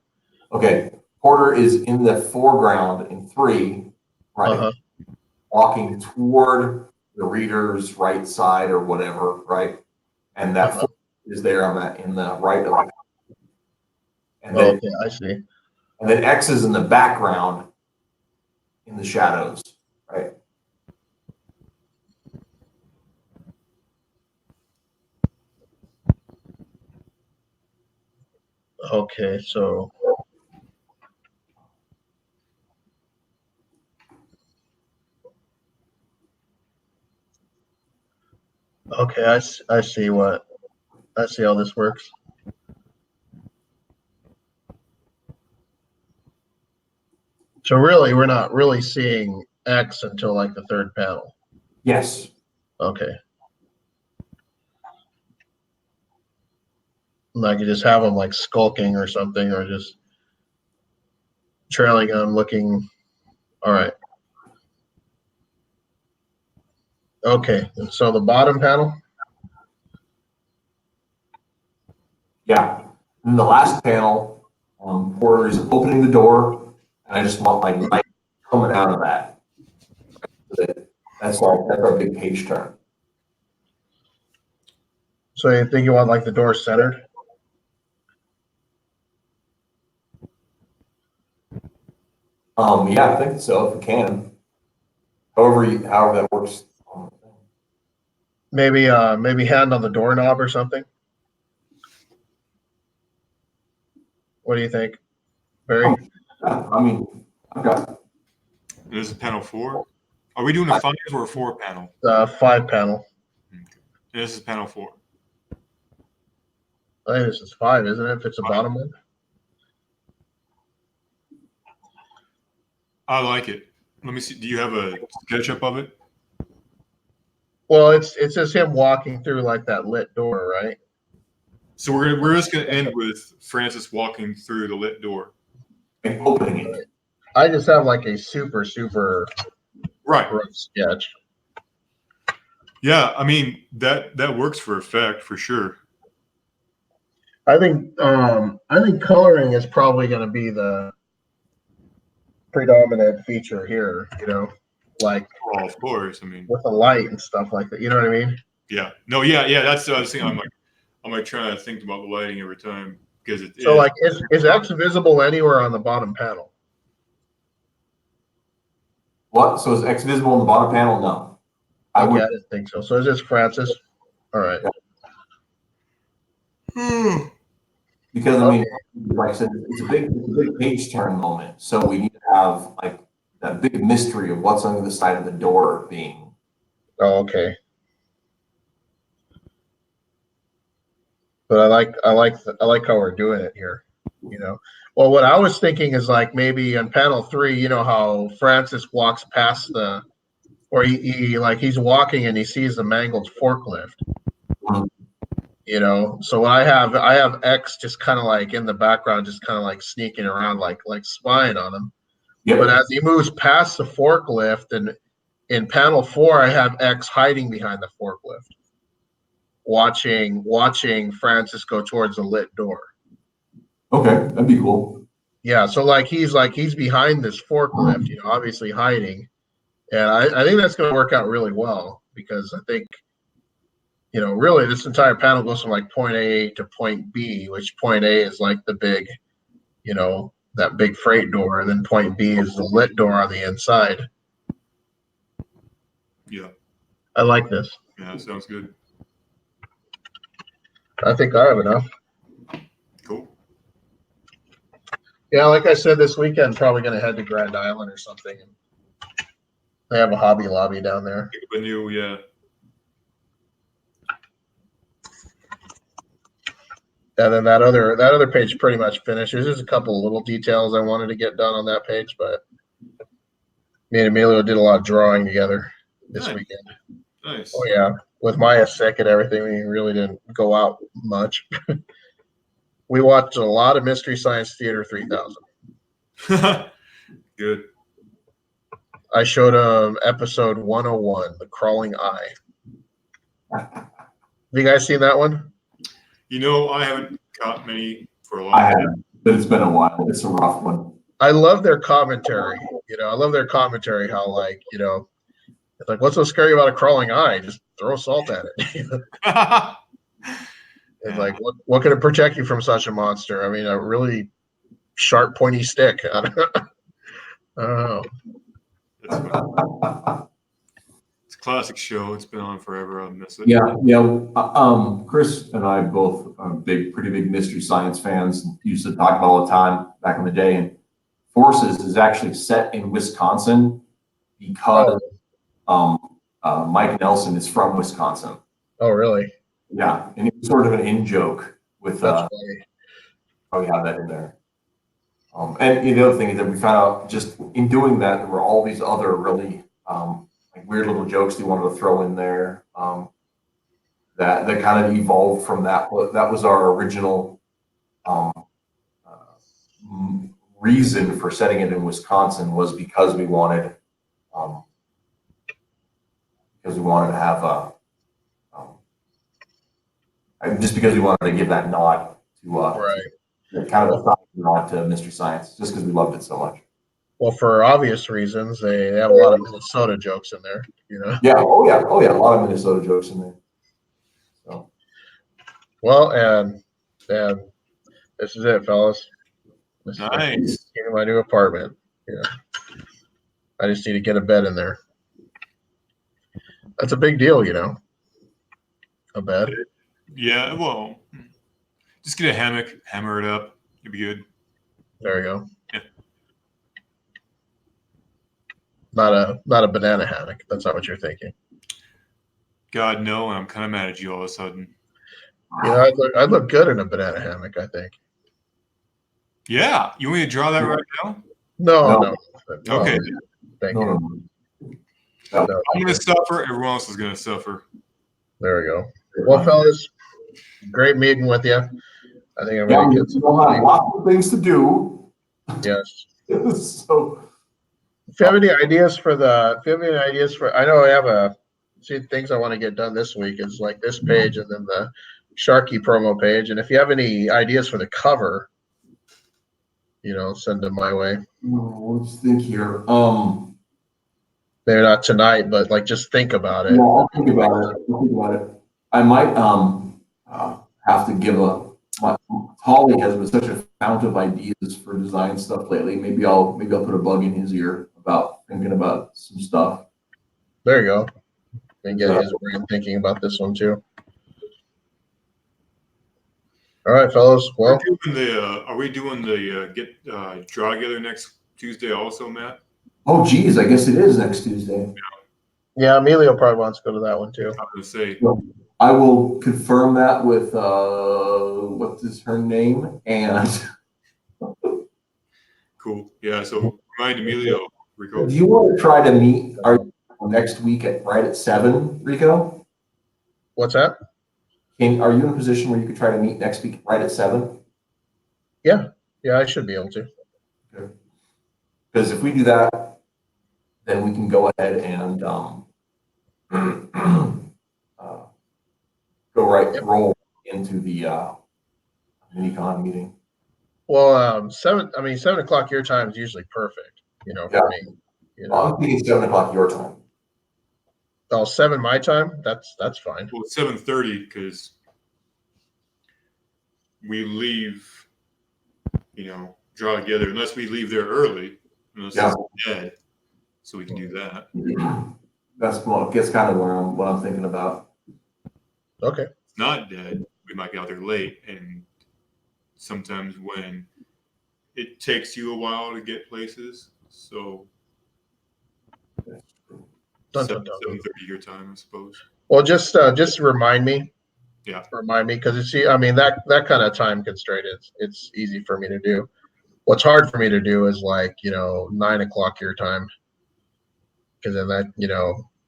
Okay, Porter is in the foreground in 3, right? Uh-huh. Walking toward the reader's right side or whatever, right? And that is there on that in the right of it. And then, okay, I see. and then X is in the background in the shadows, right? Okay, so okay, I see how this works. So really, we're not really seeing X until like the 3rd panel. Yes. Okay. Like you just have him like skulking or something, or just trailing him, looking. All right. Okay. And so the bottom panel. Yeah. In the last panel, Porter is opening the door, and I just want like light coming out of that. That's our big page turn. So you think you want like the door centered? Yeah, I think so, if we can. However that works. Maybe hand on the doorknob or something. What do you think, Barry? Yeah, I mean, I've got. This is panel 4. Are we doing a 5 or a 4 panel? 5 panel. Okay. This is panel 4. I think this is 5, isn't it? If it's a 5. bottom one. I like it. Let me see. Do you have a SketchUp of it? Well, it's just him walking through like that lit door, right? So we're just gonna end with Francis walking through the lit door. And opening it. I just have like a super Right. rough sketch. Yeah, I mean that works for effect for sure. I think coloring is probably going to be the predominant feature here. Like Well, of course. I mean, with the light and stuff like that. You know what I mean? yeah. No, yeah. That's the other thing. I'm like trying to think about the lighting every time because it So is. like, is X visible anywhere on the bottom panel? What? So is X visible in the bottom panel? No. I didn't think so. So is this Francis? All right. Because I mean, like I said, it's a big page turn moment. So we need to have like that big mystery of what's on the side of the door being. Oh, okay. But I like how we're doing it here. Well, what I was thinking is like maybe on panel 3, you know how Francis walks past or he's walking and he sees the mangled forklift. So I have X just kind of like in the background, just kind of like sneaking around, like spying on him. Yep. But as he moves past the forklift, and in panel 4, I have X hiding behind the forklift, watching Francis go towards the lit door. Okay, that'd be cool. Yeah, so he's behind this forklift, obviously hiding, and I think that's going to work out really well because I think, really this entire panel goes from like point A to point B, which point A is like the big, that big freight door, and then point B is the lit door on the inside. Yeah. I like this. Yeah, sounds good. I think I have enough. Cool. Yeah, like I said, this weekend probably going to head to Grand Island or something. They have a Hobby Lobby down there. A new, yeah. And then that other page pretty much finished. There's just a couple of little details I wanted to get done on that page, but me and Emilio did a lot of drawing together this weekend. Nice. Oh yeah, with Maya sick and everything, we really didn't go out much. We watched a lot of Mystery Science Theater 3000. Good. I showed him episode 101, The Crawling Eye. Have you guys seen that one? I haven't caught many for a while. I haven't, but it's been a while. It's a rough one. I love their commentary. I love their commentary. How it's like, what's so scary about a crawling eye? Just throw salt at it. And like, what can it protect you from such a monster? I mean, a really sharp, pointy stick. I don't know. That's funny. It's a classic show. It's been on forever. I'll miss it. Yeah. Chris and I both are pretty big Mystery Science fans. Used to talk about all the time back in the day. And Forces is actually set in Wisconsin because Mike Nelson is from Wisconsin. Oh, really? Yeah, and it was sort of an in joke with That's funny. probably have that in there. And the other thing is that we found out just in doing that, there were all these other really like weird little jokes they wanted to throw in there that kind of evolved from that. That was our original reason for setting it in Wisconsin was because we wanted to have just because we wanted to give that nod to Right. kind of a side nod to Mystery Science, just because we loved it so much. Well, for obvious reasons, they have a lot of Minnesota jokes in there. You know. Yeah. Oh yeah. Oh yeah. A lot of Minnesota jokes in there. So. Well, and this is it, fellas. This is Nice. my new apartment. Yeah. I just need to get a bed in there. That's a big deal, you know. A bed. Yeah, well, just get a hammock, hammer it up. You'll be good. There you go. Yeah. Not a banana hammock. That's not what you're thinking. God, no, I'm kind of mad at you all of a sudden. You know, I'd look good in a banana hammock, I think. Yeah. You want me to draw that right now? No. Okay. Thank you. No. No. I'm going to suffer. Everyone else is going to suffer. There we go. Well, fellas, great meeting with you. I think I'm going to get some lots of things to do. Yes. So, If you have any ideas for I know I have things I want to get done this week is like this page and then the Sharky promo page. And if you have any ideas for the cover, you know, send them my way. let's think here. Maybe not tonight, but like just think about it. Yeah, I'll think about it. I might have to give Holly has been such a fount of ideas for design stuff lately. Maybe I'll put a bug in his ear about thinking about some stuff. There you go. And get his brain thinking about this one too. All right, fellas. Well, are we doing the draw together next Tuesday also, Matt? Oh, geez, I guess it is next Tuesday. Yeah, Emilio probably wants to go to that one too. I was going to say. I will confirm that with what is her name and. Cool. Yeah. So remind Emilio, Rico. Do you want to try to meet next week right at 7, Rico? What's that? Are you in a position where you could try to meet next week right at 7? Yeah, I should be able to. Okay. Because if we do that, then we can go ahead and roll into the mini-con meeting. Well, 7 o'clock your time is usually perfect, you know, for me. You know. I'm thinking 7 o'clock your time. Oh, 7 my time? That's fine. Well, it's 7:30 because we leave, draw together, unless we leave there early, unless it's dead. So we can do that. That's kind of what I'm thinking about. Okay. It's not dead. We might get out there late, and sometimes when it takes you a while to get places, so 7:30 your time, I suppose. Well, just remind me. Yeah. Remind me, because that kind of time constraint it's easy for me to do. What's hard for me to do is 9 o'clock your time, because then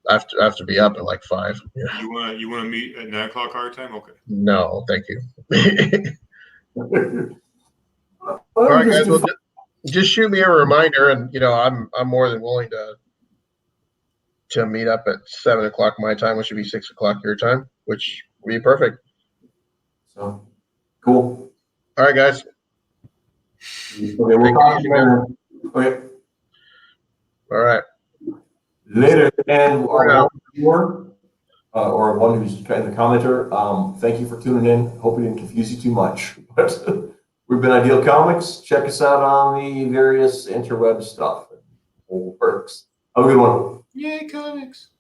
I have to be up at 5. Yeah. You want to meet at 9 o'clock our time? Okay. No, thank you. All right, guys. Well, just shoot me a reminder, and I'm more than willing to meet up at 7 o'clock my time, which should be 6 o'clock your time, which would be perfect. So cool. All right, guys. Okay, we'll talk later. Okay. All right. Later, and our viewer, or one who's in the commenter, thank you for tuning in. Hope we didn't confuse you too much. But we've been Ideal Comics. Check us out on the various interweb stuff. Old perks. Have a good one. Yay, comics.